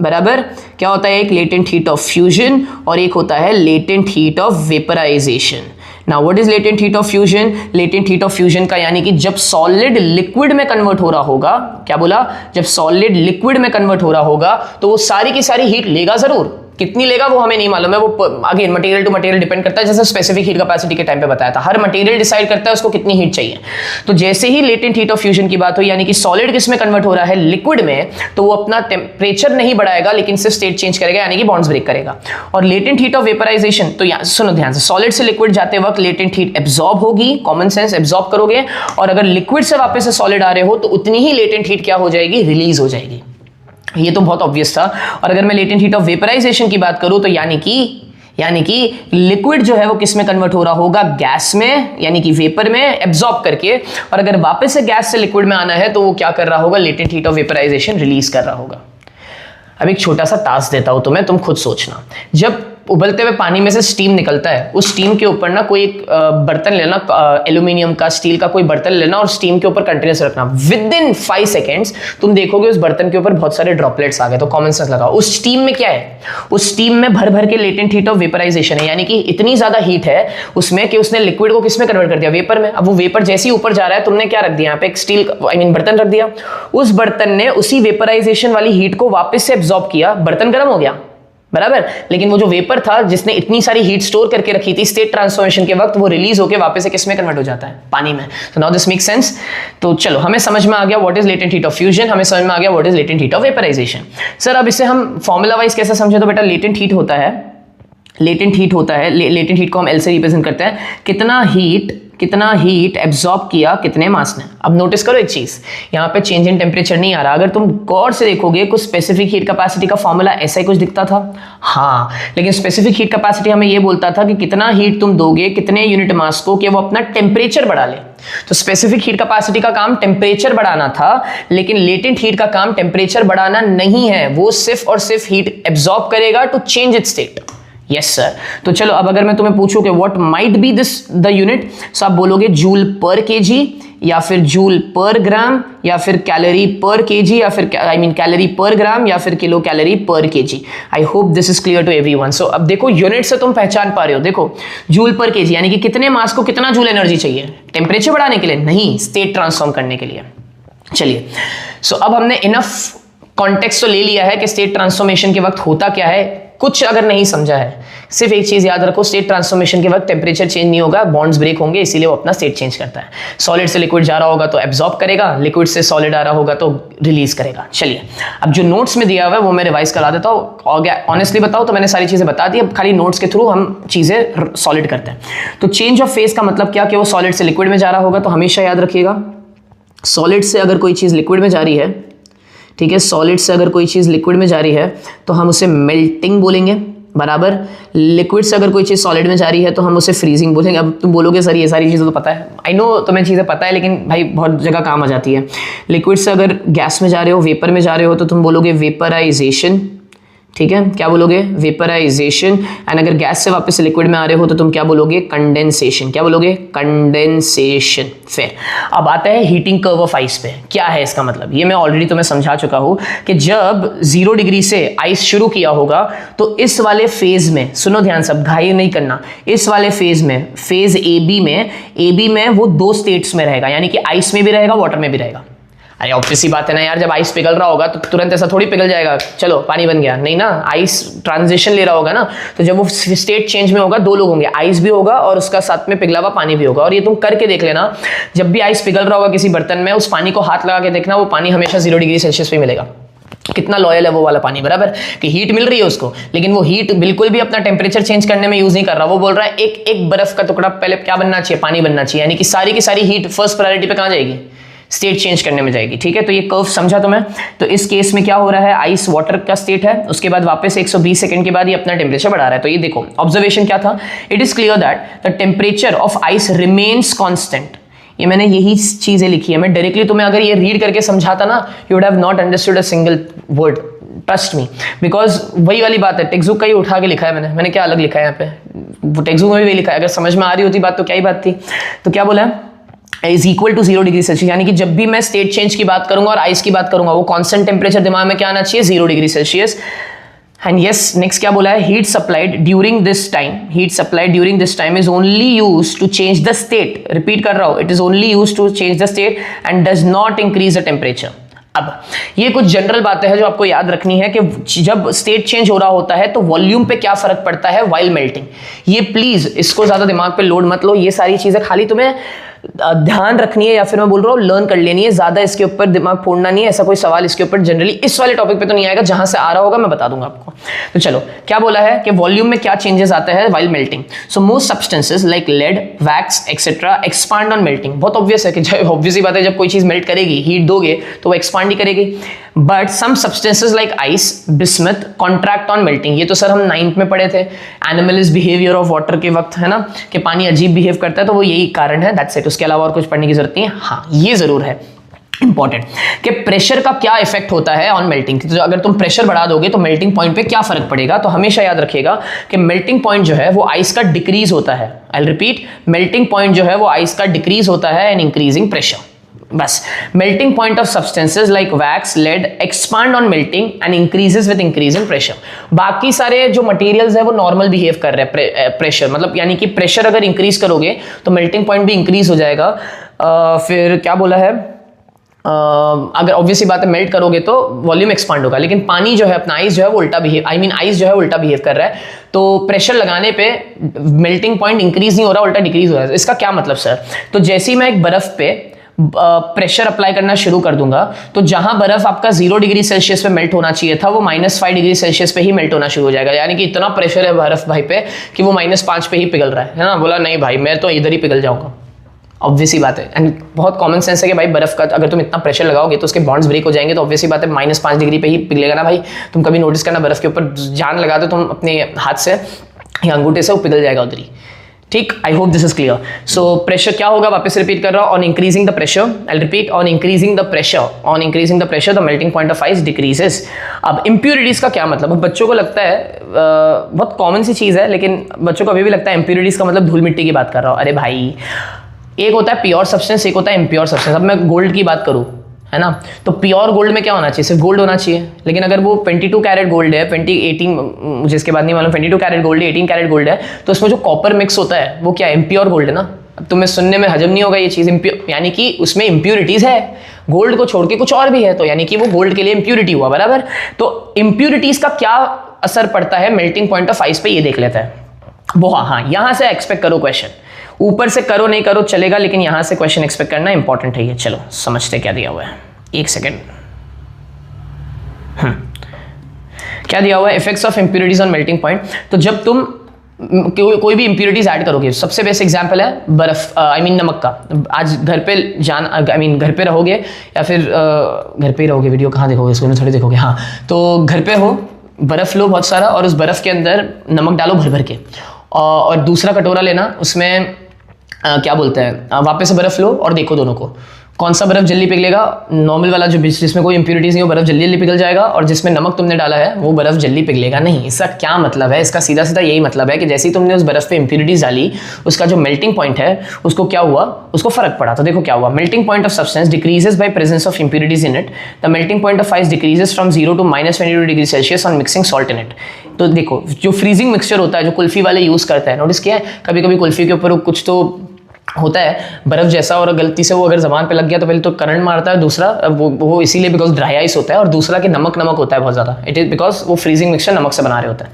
बराबर, क्या होता है, एक latent heat of fusion और एक होता है latent heat of vaporization। Now what is latent heat of fusion? Latent heat of fusion का यानी कि जब सॉलिड लिक्विड में कन्वर्ट हो रहा होगा, क्या बोला, जब सॉलिड लिक्विड में कन्वर्ट हो रहा होगा तो वो सारी की सारी हीट लेगा जरूर, कितनी लेगा वो हमें नहीं मालूम है, वो again material to material depend करता है। जैसे स्पेसिफिक हीट कैपेसिटी के टाइम पे बताया था, हर मटेरियल डिसाइड करता है उसको कितनी हीट चाहिए। तो जैसे ही लेटेंट हीट ऑफ फ्यूजन की बात हुई, यानी कि सॉलिड किस में कन्वर्ट हो रहा है, लिक्विड में, तो वो अपना टेम्परेचर नहीं बढ़ाएगा लेकिन सिर्फ स्टेट चेंज करेगा, यानी कि बॉन्ड्स ब्रेक करेगा। और लेटेंट हीट ऑफ वेपराइजेशन, तो सुनो ध्यान से, सॉलिड से लिक्विड जाते वक्त लेटेंट हीट एब्जॉर्ब होगी, कॉमन सेंस एब्जॉर्ब करोगे, और अगर लिक्विड से वापस से सॉलिड आ रहे हो तो उतनी ही लेटेंट हीट क्या हो जाएगी, रिलीज हो जाएगी। ये तो बहुत ऑब्वियस था। और अगर मैं लेटेंट हीट ऑफ वेपराइजेशन की बात करूं तो यानी कि लिक्विड जो है वो किस में कन्वर्ट हो रहा होगा, गैस में, यानी कि वेपर में एब्जॉर्ब करके, और अगर वापस से गैस से लिक्विड में आना है तो वो क्या कर रहा होगा, latent heat of vaporisation release कर रहा होगा। अब एक छोटा सा टास्क देता हूं तुम्हें, तुम खुद सोचना। जब उबलते हुए पानी में से स्टीम निकलता है, उस स्टीम के ऊपर ना कोई एक बर्तन लेना, एल्यूमिनियम का, स्टील का कोई बर्तन लेना और स्टीम के ऊपर कंटिन्यूस रखना। विद इन 5 सेकेंड्स तुम देखोगे उस बर्तन के ऊपर बहुत सारे ड्रॉपलेट्स आ गए। तो कॉमन सेंस लगाओ, उस स्टीम में क्या है, उस स्टीम में भर भर के लेटेंट हीट ऑफ वेपराइजेशन है, यानी कि इतनी ज्यादा हीट है उसमें कि उसने लिक्विड को किसमें कन्वर्ट कर दिया, वेपर में। अब वो वेपर जैसे ही ऊपर जा रहा है, तुमने क्या रख दिया यहाँ पे, एक स्टील बर्तन रख दिया, उस बर्तन ने उसी वेपराइजेशन वाली हीट को वापस से एब्जॉर्ब किया, बर्तन गर्म हो गया, बराबर। लेकिन वो जो वेपर था जिसने इतनी सारी हीट स्टोर करके रखी थी स्टेट ट्रांसफॉर्मेशन के वक्त, वो रिलीज होकर वापस से किसमें कन्वर्ट हो जाता है, पानी में। तो नाउ दिस मेक सेंस। तो चलो, हमें समझ में आ गया what is latent heat of fusion, हमें समझ में आ गया what is latent heat of vaporisation. Sir अब इसे हम फॉर्मूला वाइज कैसे समझे, तो बेटा लेटेंट हीट होता है, लेटेंट हीट को हम एल से रिप्रेजेंट करते हैं, कितना हीट एब्जॉर्ब किया कितने मास ने। अब नोटिस करो एक चीज, यहाँ पे चेंज इन टेम्परेचर नहीं आ रहा, अगर तुम गौर से देखोगे कुछ स्पेसिफिक हीट कैपेसिटी का फॉर्मूला ऐसा ही कुछ दिखता था, हाँ, लेकिन स्पेसिफिक हीट कैपेसिटी हमें ये बोलता था कि कितना हीट तुम दोगे कितने यूनिट मास को कि वो अपना टेम्परेचर बढ़ा ले। तो स्पेसिफिक हीट कैपेसिटी का काम टेम्परेचर बढ़ाना था, लेकिन लेटेंट हीट का काम टेम्परेचर बढ़ाना नहीं है, वो सिर्फ और सिर्फ हीट एब्जॉर्ब करेगा to change its state. Yes sir. तो चलो, अब अगर मैं तुम्हें पूछूं कि what might be this the unit, so आप बोलोगे जूल पर केजी, या फिर जूल पर ग्राम, या फिर कैलोरी पर केजी, या फिर कैलोरी पर ग्राम, या फिर kilocalorie per KG. I hope this is clear to everyone. So अब देखो, यूनिट से तुम पहचान पा रहे हो, देखो जूल पर केजी यानी कि कितने मास को कितना जूल एनर्जी चाहिए, टेम्परेचर बढ़ाने के लिए नहीं, स्टेट ट्रांसफॉर्म करने के लिए। चलिए, सो अब हमने इनफ कॉन्टेक्स्ट तो ले लिया है कि स्टेट ट्रांसफॉर्मेशन के वक्त होता क्या है। कुछ अगर नहीं समझा है, सिर्फ एक चीज याद रखो, स्टेट ट्रांसफॉर्मेशन के वक्त टेम्परेचर चेंज नहीं होगा, बॉन्ड्स ब्रेक होंगे, इसीलिए वो अपना स्टेट चेंज करता है। सॉलिड से लिक्विड जा रहा होगा तो एब्जॉर्ब करेगा, लिक्विड से सॉलिड आ रहा होगा तो रिलीज करेगा। चलिए, अब जो नोट्स में दिया हुआ है वो मैं रिवाइज करा देता हूँ। ऑनेस्टली बताओ तो मैंने सारी चीजें बता दी, अब खाली नोट्स के थ्रू हम चीजें सॉलिड करते हैं। तो चेंज ऑफ फेज का मतलब क्या, कि वो सॉलिड से लिक्विड में जा रहा होगा। तो हमेशा याद रखिएगा, सॉलिड से अगर कोई चीज लिक्विड में जा रही है, ठीक है, सॉलिड से अगर कोई चीज लिक्विड में जा रही है तो हम उसे मेल्टिंग बोलेंगे, बराबर। लिक्विड से अगर कोई चीज़ सॉलिड में जा रही है तो हम उसे फ्रीजिंग बोलेंगे। अब तुम बोलोगे सर ये सारी चीज़ें तो पता है, आई नो तुम्हें चीज़ें पता है, लेकिन भाई बहुत जगह काम आ जाती है। लिक्विड से अगर गैस में जा रहे हो, वेपर में जा रहे हो, तो तुम बोलोगे वेपराइजेशन, ठीक है, क्या बोलोगे, वेपराइजेशन। एंड अगर गैस से वापस से लिक्विड में आ रहे हो तो तुम क्या बोलोगे, कंडेंसेशन। क्या बोलोगे, कंडेंसेशन। फिर अब आता है हीटिंग कर्व ऑफ आइस पे। क्या है इसका मतलब, ये मैं ऑलरेडी तुम्हें समझा चुका हूं कि जब 0 डिग्री से आइस शुरू किया होगा तो इस वाले फेज में, सुनो ध्यान से, अब घाई नहीं करना, इस वाले फेज में, फेज ए बी में वो 2 स्टेट्स में रहेगा, यानी कि आइस में भी रहेगा, वाटर में भी रहेगा। अरे ऑब्वियसली बात है ना यार, जब आइस पिघल रहा होगा तो तुरंत ऐसा थोड़ी पिघल जाएगा, चलो पानी बन गया, नहीं ना, आइस ट्रांजिशन ले रहा होगा ना। तो जब वो स्टेट चेंज में होगा, 2 लोग होंगे, आइस भी होगा और उसका साथ में पिघला हुआ पानी भी होगा। और ये तुम करके देख लेना, जब भी आइस पिघल रहा होगा किसी बर्तन में, उस पानी को हाथ लगा के देखना, वो पानी हमेशा 0 डिग्री सेल्सियस पे मिलेगा। कितना लॉयल है वो वाला पानी, बराबर, कि हीट मिल रही है उसको, लेकिन वो हीट बिल्कुल भी अपना टेम्परेचर चेंज करने में यूज नहीं कर रहा। वो बोल रहा है एक एक बर्फ का टुकड़ा पहले क्या बनना चाहिए, पानी बनना चाहिए, यानी कि सारी की सारी हीट फर्स्ट प्रायोरिटी पे कहां जाएगी, स्टेट चेंज करने में जाएगी। ठीक है, तो ये कर्व समझा तुम्हें। तो इस केस में क्या हो रहा है, आइस वाटर का स्टेट है, उसके बाद वापस 120 सेकंड के बाद ये अपना टेम्परेचर बढ़ा रहा है। तो ये देखो ऑब्जर्वेशन क्या था, it is clear that the temperature of ice remains constant. ये मैंने यही चीजें लिखी है, मैं डायरेक्टली तुम्हें अगर ये रीड करके समझाता ना, you would have not understood a single word, trust me, because वही वाली बात है, टेक्स्ट बुक का ही उठा के लिखा है मैंने क्या अलग लिखा है यहाँ पे, टेक्स्ट बुक में भी लिखा है। अगर समझ में आ रही होती बात तो क्या ही बात थी। तो क्या बोला है, is equal to 0 degree Celsius, यानी कि जब भी मैं स्टेट चेंज की बात करूंगा और आइस की बात करूंगा, वो कांस्टेंट टेम्परेचर दिमाग में क्या आना चाहिए, 0 degree Celsius. And yes, next क्या बोला है, heat supplied during this time is only used to change the state. Repeat कर रहा हूं, it is only used to change the state and does not increase the temperature. अब ये कुछ general बातें हैं जो आपको याद रखनी है कि जब स्टेट चेंज हो रहा होता है तो वॉल्यूम पे क्या फर्क पड़ता है व्हाइल मेल्टिंग। ये प्लीज इसको ज्यादा दिमाग पे लोड मत लो, ये सारी चीजें खाली तुम्हें ध्यान रखनी है, या फिर मैं बोल रहा हूँ लर्न कर लेनी है, ज्यादा इसके ऊपर दिमाग फोड़ना नहीं है। ऐसा कोई सवाल इसके ऊपर जनरली इस वाले टॉपिक पे तो नहीं आएगा, जहां से आ रहा होगा मैं बता दूंगा आपको। तो चलो, क्या बोला है कि वॉल्यूम में क्या चेंजेस आते हैं while melting. So most substances like lead, wax etcetera expand on melting. बहुत ऑब्वियस है कि ऑब्वियस ही बात है, जब कोई चीज मेल्ट करेगी, हीट दोगे तो वो एक्सपांड ही करेगी। But some substances like ice, bismuth contract on melting. ये तो सर हम 9th में पढ़े थे, एनिमल्स बिहेवियर ऑफ वाटर के वक्त, है ना, कि पानी अजीब बिहेव करता है, तो वो यही कारण है, दैट्स इट। उसके अलावा और कुछ पढ़ने की जरूरत नहीं है। हाँ, ये जरूर है, इंपॉर्टेंट कि प्रेशर का क्या इफेक्ट होता है ऑन मेल्टिंग। तो अगर तुम प्रेशर बढ़ा दोगे तो मेल्टिंग पॉइंट पे क्या फर्क पड़ेगा, तो हमेशा याद रखिएगा कि मेल्टिंग पॉइंट जो है वो आइस का डिक्रीज होता है। आई रिपीट, मेल्टिंग पॉइंट जो है वो आइस का डिक्रीज होता है एंड इंक्रीजिंग प्रेशर। बस melting point of substances like wax, lead expand on melting and increases with increase in pressure. बाकी सारे जो मटेरियल्स है वो नॉर्मल बिहेव कर रहे हैं प्रेशर, मतलब यानी कि प्रेशर अगर इंक्रीज करोगे तो मेल्टिंग पॉइंट भी इंक्रीज हो जाएगा। फिर क्या बोला है, अगर ऑब्वियसली बात है मेल्ट करोगे तो वॉल्यूम एक्सपांड होगा, लेकिन पानी जो है अपना आइस जो है वो उल्टा बिहेव, आइस जो है उल्टा बिहेव कर रहा है। तो प्रेशर लगाने पे मेल्टिंग पॉइंट इंक्रीज नहीं हो रहा, उल्टा डिक्रीज हो रहा है। इसका क्या मतलब सर, तो जैसे ही मैं एक बर्फ पे प्रेशर अप्लाई करना शुरू कर दूंगा तो जहां बर्फ आपका 0 डिग्री सेल्सियस पे मेल्ट होना चाहिए था वो -5 डिग्री सेल्सियस पे ही मेल्ट होना शुरू हो जाएगा। यानी कि इतना प्रेशर है बर्फ भाई पे कि वो -5 पे ही पिघल रहा है ना। बोला नहीं भाई मैं तो इधर ही पिघल जाऊंगा, ऑब्वियसली बात है। एंड बहुत कॉमन सेंस है कि भाई बर्फ का अगर तुम इतना प्रेशर लगाओगे तो उसके बॉन्ड्स ब्रेक हो जाएंगे, तो ऑब्वियसली बात है -5 डिग्री पे ही पिघलेगा ना भाई। तुम कभी नोटिस करना बर्फ के ऊपर जान लगा दो तुम अपने हाथ से या अंगूठे से, वो पिघल जाएगा उधर ही। ठीक, आई hope this is clear. So pressure क्या होगा, वापस रिपीट कर रहा हूं, on increasing the pressure, I repeat, on increasing the pressure the melting point of ice decreases. अब इंप्यूरिटीज का क्या मतलब, बच्चों को लगता है बहुत कॉमन सी चीज है, लेकिन बच्चों को अभी भी लगता है इंप्यूरिटीज का मतलब धूल मिट्टी की बात कर रहा हूं। अरे भाई, एक होता है प्योर सब्सटेंस, एक होता है इम्प्योर सब्सटेंस। अब मैं गोल्ड की बात करूं, है ना, तो प्योर गोल्ड में क्या होना चाहिए, सिर्फ गोल्ड होना चाहिए। लेकिन अगर वो 22 कैरेट गोल्ड है, 18 मुझे इसके बाद नहीं मालूम, 22 कैरेट गोल्ड है, 18 कैरेट गोल्ड है, तो उसमें जो कॉपर मिक्स होता है वो क्या है, इम्प्योर गोल्ड है ना। अब तुम्हें सुनने में हजम नहीं होगा ये चीज़, यानी कि उसमें इम्प्यूरिटीज है, गोल्ड को छोड़ के कुछ और भी है, तो यानी कि वो गोल्ड के लिए इम्प्यूरिटी हुआ, बराबर। तो इम्प्यूरिटीज का क्या असर पड़ता है मेल्टिंग पॉइंट ऑफ आइस पे, ये देख लेते हैं वो। हाँ, यहां से एक्सपेक्ट करो क्वेश्चन, ऊपर से करो नहीं करो चलेगा, लेकिन यहां से क्वेश्चन एक्सपेक्ट करना इंपॉर्टेंट है ये। चलो समझते क्या दिया हुआ है, एक सेकेंड। क्या दिया हुआ है, effects of impurities on melting point. तो जब तुम कोई भी इंप्यूरिटीज ऐड करोगे, सबसे बेस्ट एग्जांपल है बर्फ, नमक का। आज घर पे घर पे रहोगे या फिर घर पे ही रहोगे, वीडियो कहाँ देखोगे, स्कूल में थोड़ी देखोगे, हाँ, तो घर पे हो, बर्फ लो बहुत सारा और उस बर्फ के अंदर नमक डालो भर भर के, और दूसरा कटोरा लेना, उसमें क्या बोलते हैं, वापस से बर्फ लो और देखो दोनों को, कौन सा बर्फ जल्दी पिघलेगा। नॉर्मल वाला जो जिसमें कोई इंप्यूरिटीज नहीं हो, बर्फ जल्दी पिघल जाएगा, और जिसमें नमक तुमने डाला है वो बर्फ जल्दी पिघलेगा नहीं। इसका क्या मतलब है, इसका सीधा सीधा यही मतलब है कि जैसे ही तुमने उस बर्फ पे इंप्यूरिटीज डाली, उसका जो मेल्टिंग पॉइंट है उसको क्या हुआ, उसको फर्क पड़ा। तो देखो क्या हुआ, melting point of substance decreases by presence of impurities in it, the melting point of ice decreases from 0 to -22 degree Celsius on mixing salt in it. तो देखो जो फ्रीजिंग मिक्सचर होता है, जो कुल्फी वाले यूज करते हैं, नोटिस किया है कभी कभी कुल्फी के ऊपर कुछ तो होता है बर्फ जैसा, और गलती से वो अगर जबान पे लग गया तो पहले तो करंट मारता है, दूसरा वो इसीलिए बिकॉज ड्राई आइस होता है, और दूसरा कि नमक होता है बहुत ज्यादा, इट इज बिकॉज वो फ्रीजिंग मिक्सचर नमक से बना रहे होता है।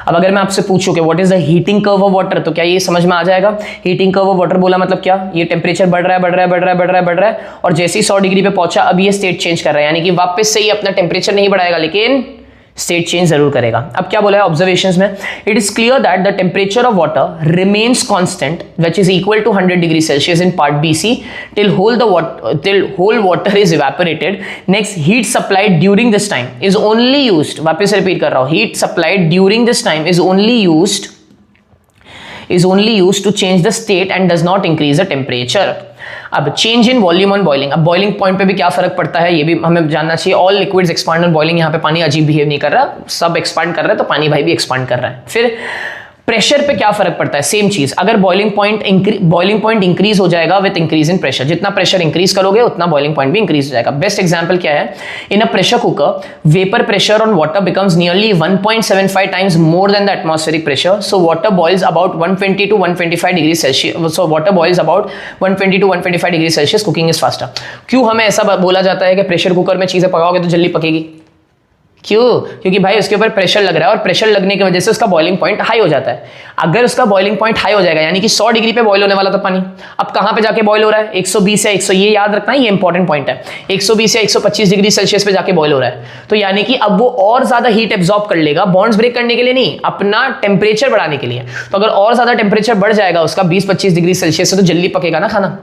अब अगर मैं आपसे पूछूं कि what is the heating curve of water, तो क्या ये समझ में आ जाएगा। हीटिंग कर्व ऑफ वाटर बोला मतलब क्या, ये टेम्परेचर बढ़ रहा है, और जैसे ही 100 डिग्री पे पहुंचा अब ये स्टेट चेंज कर रहा है, यानी कि वापस से ही अपना टेम्परेचर नहीं बढ़ाएगा लेकिन स्टेट चेंज जरूर करेगा। अब क्या बोला है ऑब्जर्वेशंस में, it is clear that the temperature of water remains constant which is equal to 100 degree Celsius in part BC till whole water is evaporated. Next, heat supplied during this time is only used, वापस repeat कर रहा हूं, heat supplied during this time is only used to change the state and does not increase the temperature. अब change in volume on boiling, अब boiling point पे भी क्या फर्क पड़ता है ये भी हमें जानना चाहिए। All liquids expand on boiling, यहाँ पे पानी अजीब बिहेव नहीं कर रहा, सब एक्सपांड कर रहा है, तो पानी भाई भी एक्सपांड कर रहा है। फिर प्रेशर पे क्या फर्क पड़ता है, सेम चीज, अगर बॉइलिंग पॉइंट इंक्रीज हो जाएगा विद इंक्रीज इन प्रेशर, जितना प्रेशर इंक्रीज करोगे उतना बॉइलिंग पॉइंट भी इंक्रीज हो जाएगा। बेस्ट एग्जांपल क्या है, in a pressure cooker vapour pressure on water becomes nearly 1.75 times more than the atmospheric pressure, so water boils about 120 to 125 degree Celsius, so water boils about 120 to 125 degree Celsius, cooking is faster. क्यों हमें ऐसा बोला जाता है कि pressure cooker में चीजें पकाओगे तो जल्दी पकेगी, क्यों, क्योंकि भाई उसके ऊपर प्रेशर लग रहा है, और प्रेशर लगने की वजह से उसका बॉइलिंग पॉइंट हाई हो जाता है। अगर उसका बॉइलिंग पॉइंट हाई हो जाएगा, यानी कि 100 डिग्री पे बॉइल होने वाला था पानी, अब कहां पे जाके बॉइल हो रहा है, 120 या 100, ये याद रखना है, ये इंपॉर्टेंट पॉइंट है, 120 या 125 डिग्री सेल्सियस पे जाके बॉइल हो रहा है, तो यानी कि अब वो और ज्यादा हीट एब्जॉर्ब कर लेगा, बॉन्ड्स ब्रेक करने के लिए नहीं, अपना टेम्परेचर बढ़ाने के लिए। तो अगर और ज्यादा टेम्परेचर बढ़ जाएगा उसका 20-25 डिग्री सेल्सियस से, तो जल्दी पकेगा ना खाना,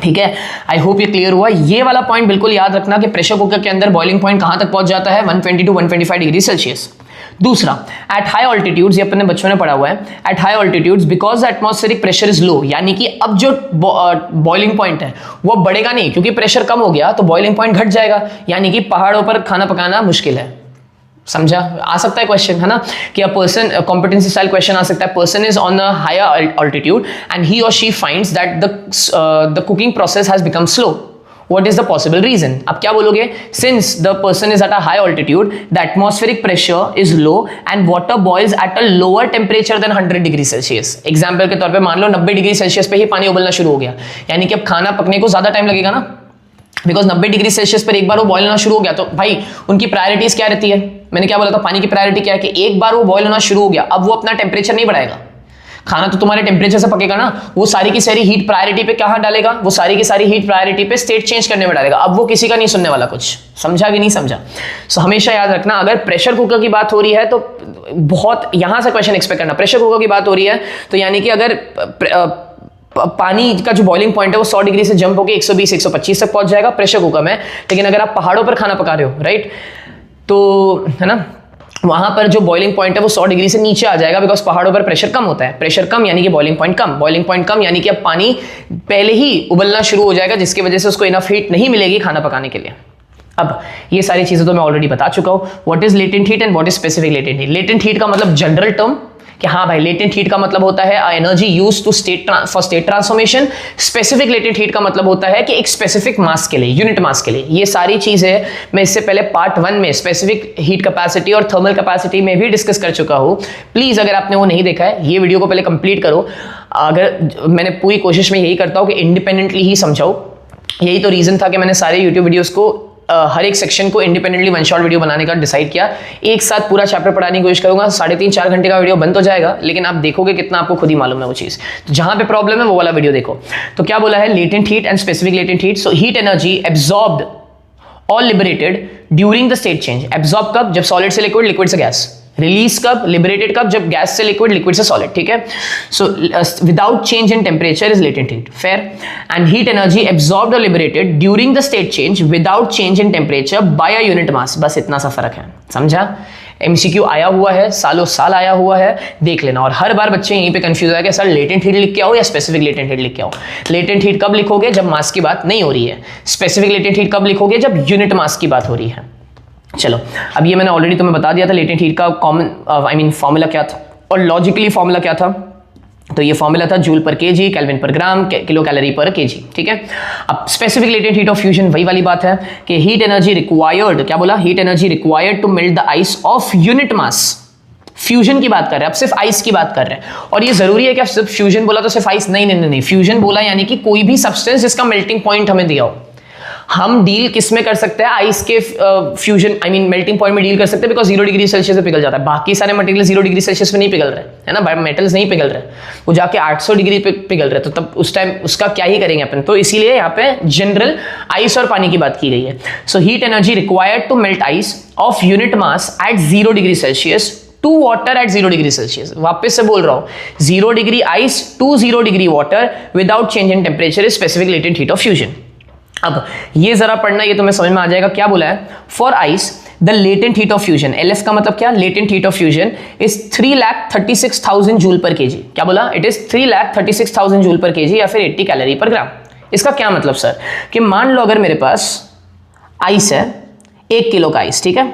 ठीक है, आई होप ये क्लियर हुआ। ये वाला पॉइंट बिल्कुल याद रखना कि प्रेशर कुकर के अंदर बॉइलिंग पॉइंट कहां तक पहुंच जाता है, 120 to 125 डिग्री सेल्सियस। दूसरा, एट हाई ऑल्टीट्यूड्स, ये अपने बच्चों ने पढ़ा हुआ है, eight high altitudes because atmospheric pressure is low, यानी कि अब जो बॉइलिंग पॉइंट है वो बढ़ेगा नहीं, क्योंकि प्रेशर कम हो गया तो बॉइलिंग पॉइंट घट जाएगा, यानी कि पहाड़ों पर खाना पकाना मुश्किल है। समझा? आ सकता है क्वेश्चन, है ना, कि a person, competency style question आ सकता है, person is on a higher altitude and he or she finds that the cooking process has become slow, what is the possible reason? अब क्या बोलोगे? Since the person is at a high altitude, the atmospheric pressure is low and water boils at a lower temperature than 100 degree Celsius. Example के तौर पे मान लो 90 degree Celsius पे ही पानी उबलना शुरू हो गया, यानी कि अब खाना पकने को ज्यादा टाइम लगेगा ना, बिकॉज 90 डिग्री सेल्सियस पर एक बार वो बॉयल होना शुरू हो गया तो भाई उनकी प्रायोरिटीज क्या रहती है? मैंने क्या बोला था, पानी की प्रायोरिटी क्या है कि एक बार वो बॉयल होना शुरू हो गया, अब वो अपना टेम्परेचर नहीं बढ़ाएगा, खाना तो तुम्हारे टेम्परेचर से पकेगा ना, वो सारी की सारी हीट प्रायोरिटी पे कहां डालेगा? वो सारी की सारी हीट प्रायोरिटी पे स्टेट चेंज करने में डालेगा। अब वो किसी का नहीं सुनने वाला कुछ। समझा कि नहीं समझा? सो हमेशा याद रखना, अगर प्रेशर कुकर की बात हो रही है तो बहुत यहां से क्वेश्चन एक्सपेक्ट करना। प्रेशर कुकर की बात हो रही है तो यानी कि अगर पानी का जो बॉइलिंग पॉइंट है वो 100 डिग्री से जंप होकर 120-125 तक पहुंच जाएगा प्रेशर कुकर में, लेकिन अगर आप पहाड़ों पर खाना पका रहे हो, राइट, तो है ना, वहां पर जो बॉइलिंग पॉइंट है वो 100 डिग्री से नीचे आ जाएगा, बिकॉज पहाड़ों पर प्रेशर कम होता है। प्रेशर कम यानी कि बॉइलिंग पॉइंट कम, बॉइलिंग पॉइंट कम यानी कि अब पानी पहले ही उबलना शुरू हो जाएगा, जिसकी वजह से उसको इनफ हीट नहीं मिलेगी खाना पकाने के लिए। अब ये सारी चीजें तो मैं ऑलरेडी बता चुका हूं, what is latent heat and what is specific latent heat. Latent heat का मतलब जनरल टर्म कि हाँ भाई, लेटेंट हीट का मतलब होता है energy use to for state transformation. Specific latent heat का मतलब होता है कि एक स्पेसिफिक मास के लिए, यूनिट मास के लिए। ये सारी चीजें मैं इससे पहले पार्ट 1 में स्पेसिफिक हीट कैपेसिटी और थर्मल कैपेसिटी में भी डिस्कस कर चुका हूं। प्लीज अगर आपने वो नहीं देखा है, ये वीडियो को पहले कंप्लीट करो। अगर मैंने पूरी कोशिश में यही करता हूं कि इंडिपेंडेंटली ही समझाऊं, यही तो रीजन था कि मैंने सारे यूट्यूब वीडियोस को हर एक सेक्शन को इंडिपेंडेंटली वन शॉट वीडियो बनाने का डिसाइड किया। एक साथ पूरा चैप्टर पढ़ाने की कोशिश करूंगा, 3.5-4 घंटे का वीडियो बन तो जाएगा, लेकिन आप देखोगे कितना आपको खुद ही मालूम है वो चीज। तो जहां पे प्रॉब्लम है वो वाला वीडियो देखो। तो क्या बोला है, latent heat and specific latent heat. So heat energy absorbed or liberated during the state change. Absorb कब? जब सॉलिड से लिक्विड, लिक्विड से गैस। रिलीज कब? लिबरेटेड कब? जब गैस से लिक्विड, लिक्विड से सॉलिड। ठीक है, so without change in temperature is latent heat. Fair. And heat energy absorbed or liberated during the state change without change in temperature by a unit mass. बस इतना सा फर्क है, समझा? एमसीक्यू आया हुआ है, सालों साल आया हुआ है, देख लेना। और हर बार बच्चे यहीं पे कंफ्यूज है कि सर लेटेंट हीट लिख के आओ या स्पेसिफिक लेटेंट हीट लिख के आओ। लेटेंट हीट कब लिखोगे? जब मास की बात नहीं हो रही है। स्पेसिफिक लेटेंट हीट कब लिखोगे? जब यूनिट मास की बात हो रही है। चलो, अब ये मैंने ऑलरेडी तुम्हें बता दिया था लेटेंट हीट का कॉमन फॉर्मूला क्या था और लॉजिकली फॉर्मूला क्या था। तो ये फॉर्मूला था जूल पर केजी, केल्विन पर ग्राम, किलो कैलोरी पर केजी। ठीक है, अब specific latent heat of fusion वही वाली बात है कि हीट एनर्जी रिक्वायर्ड, क्या बोला, heat energy required to melt the ice of unit mass. Fusion की बात कर रहे हैं, अब सिर्फ आइस की बात कर रहे हैं। और ये जरूरी है कि सिर्फ फ्यूजन बोला तो सिर्फ आइस, नहीं नहीं नहीं, फ्यूजन बोला यानी कि कोई भी सब्सटेंस जिसका मेल्टिंग पॉइंट हमें दिया हो। हम डील किस में कर सकते हैं? आइस के फ्यूजन मेल्टिंग पॉइंट में डील कर सकते हैं, बिकॉज 0 डिग्री सेल्सियस पे पिघल जाता है। बाकी सारे मटेरियल 0 डिग्री सेल्सियस पे नहीं पिघल रहे, है ना, मेटल्स नहीं पिघल रहे, वो जाके 800 डिग्री पे पिघल रहे, तो तब उस टाइम उसका क्या ही करेंगे अपन। तो इसीलिए यहाँ पे जनरल आइस और पानी की बात की गई है। So heat energy required to melt ice of unit mass at 0 degree Celsius to water at 0 degree Celsius. वापस से बोल रहा हूं, 0 degree ice to 0 degree water without change in temperature is specific latent heat of fusion. अब ये जरा पढ़ना, ये तुम्हें समझ में आ जाएगा। क्या बोला है? For ice the latent heat of fusion, LF का मतलब क्या? Latent heat of fusion is 3,36,000 joule पर केजी। क्या बोला? इट इज 3,36,000 जूल पर केजी या फिर 80 कैलोरी पर ग्राम। इसका क्या मतलब सर? कि मान लो अगर मेरे पास आइस है, 1 किलो का आइस, ठीक है,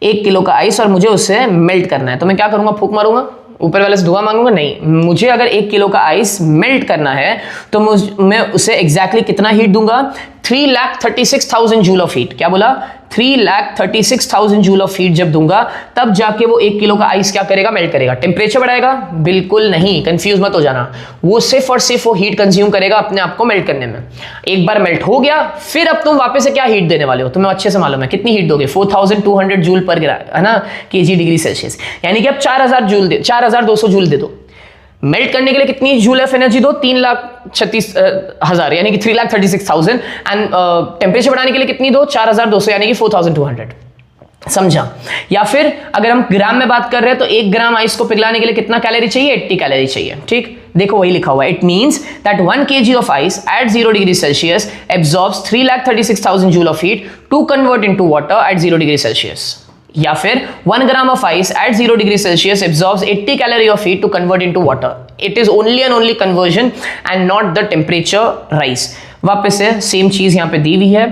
1 किलो का आइस, और मुझे उसे मेल्ट करना है, तो मैं क्या करूंगा? फूंक मारूंगा, ऊपर वाले से दुआ मांगूंगा? नहीं, मुझे अगर 1 किलो का आइस मेल्ट करना है तो मैं उसे एग्जैक्टली कितना हीट दूंगा? 3,36,000 जूल ऑफ हीट। क्या बोला? 3,36,000 जूल ऑफ हीट जब दूंगा तब जाके वो 1 किलो का आइस क्या करेगा? मेल्ट करेगा। टेम्परेचर बढ़ाएगा? बिल्कुल नहीं, कंफ्यूज मत हो जाना। वो सिर्फ और सिर्फ वो हीट कंज्यूम करेगा अपने आप को मेल्ट करने में। एक बार मेल्ट हो गया, फिर अब तुम वापस से क्या हीट देने वाले हो? तुम्हें अच्छे से मालूम है कितनी हीट दोगे? 4,200 जूल पर ग्राम, है ना, केजी डिग्री सेल्सियस, यानी कि अब 4,200 जूल दे दो। मेल्ट करने के लिए कितनी जूल ऑफ एनर्जी दो? 3,36,000 यानी कि 3,36,000। एंड टेम्परेचर बढ़ाने के लिए कितनी दो? 4,200 यानी कि 4,200। समझा? या फिर अगर हम ग्राम में बात कर रहे हैं तो 1 ग्राम आइस को पिघलाने के लिए कितना कैलोरी चाहिए? 80 कैलोरी चाहिए। ठीक, देखो वही लिखा हुआ है, it means that 1 kg of ice at 0 degree Celsius absorbs 3,36,000 joule of heat to convert into water at 0 degree Celsius. या फिर 1 gram of ice at 0 degree Celsius absorbs 80 calorie of heat to convert into water. It is only and only conversion and not the temperature rise. वापस से same चीज यहां पे दी हुई है।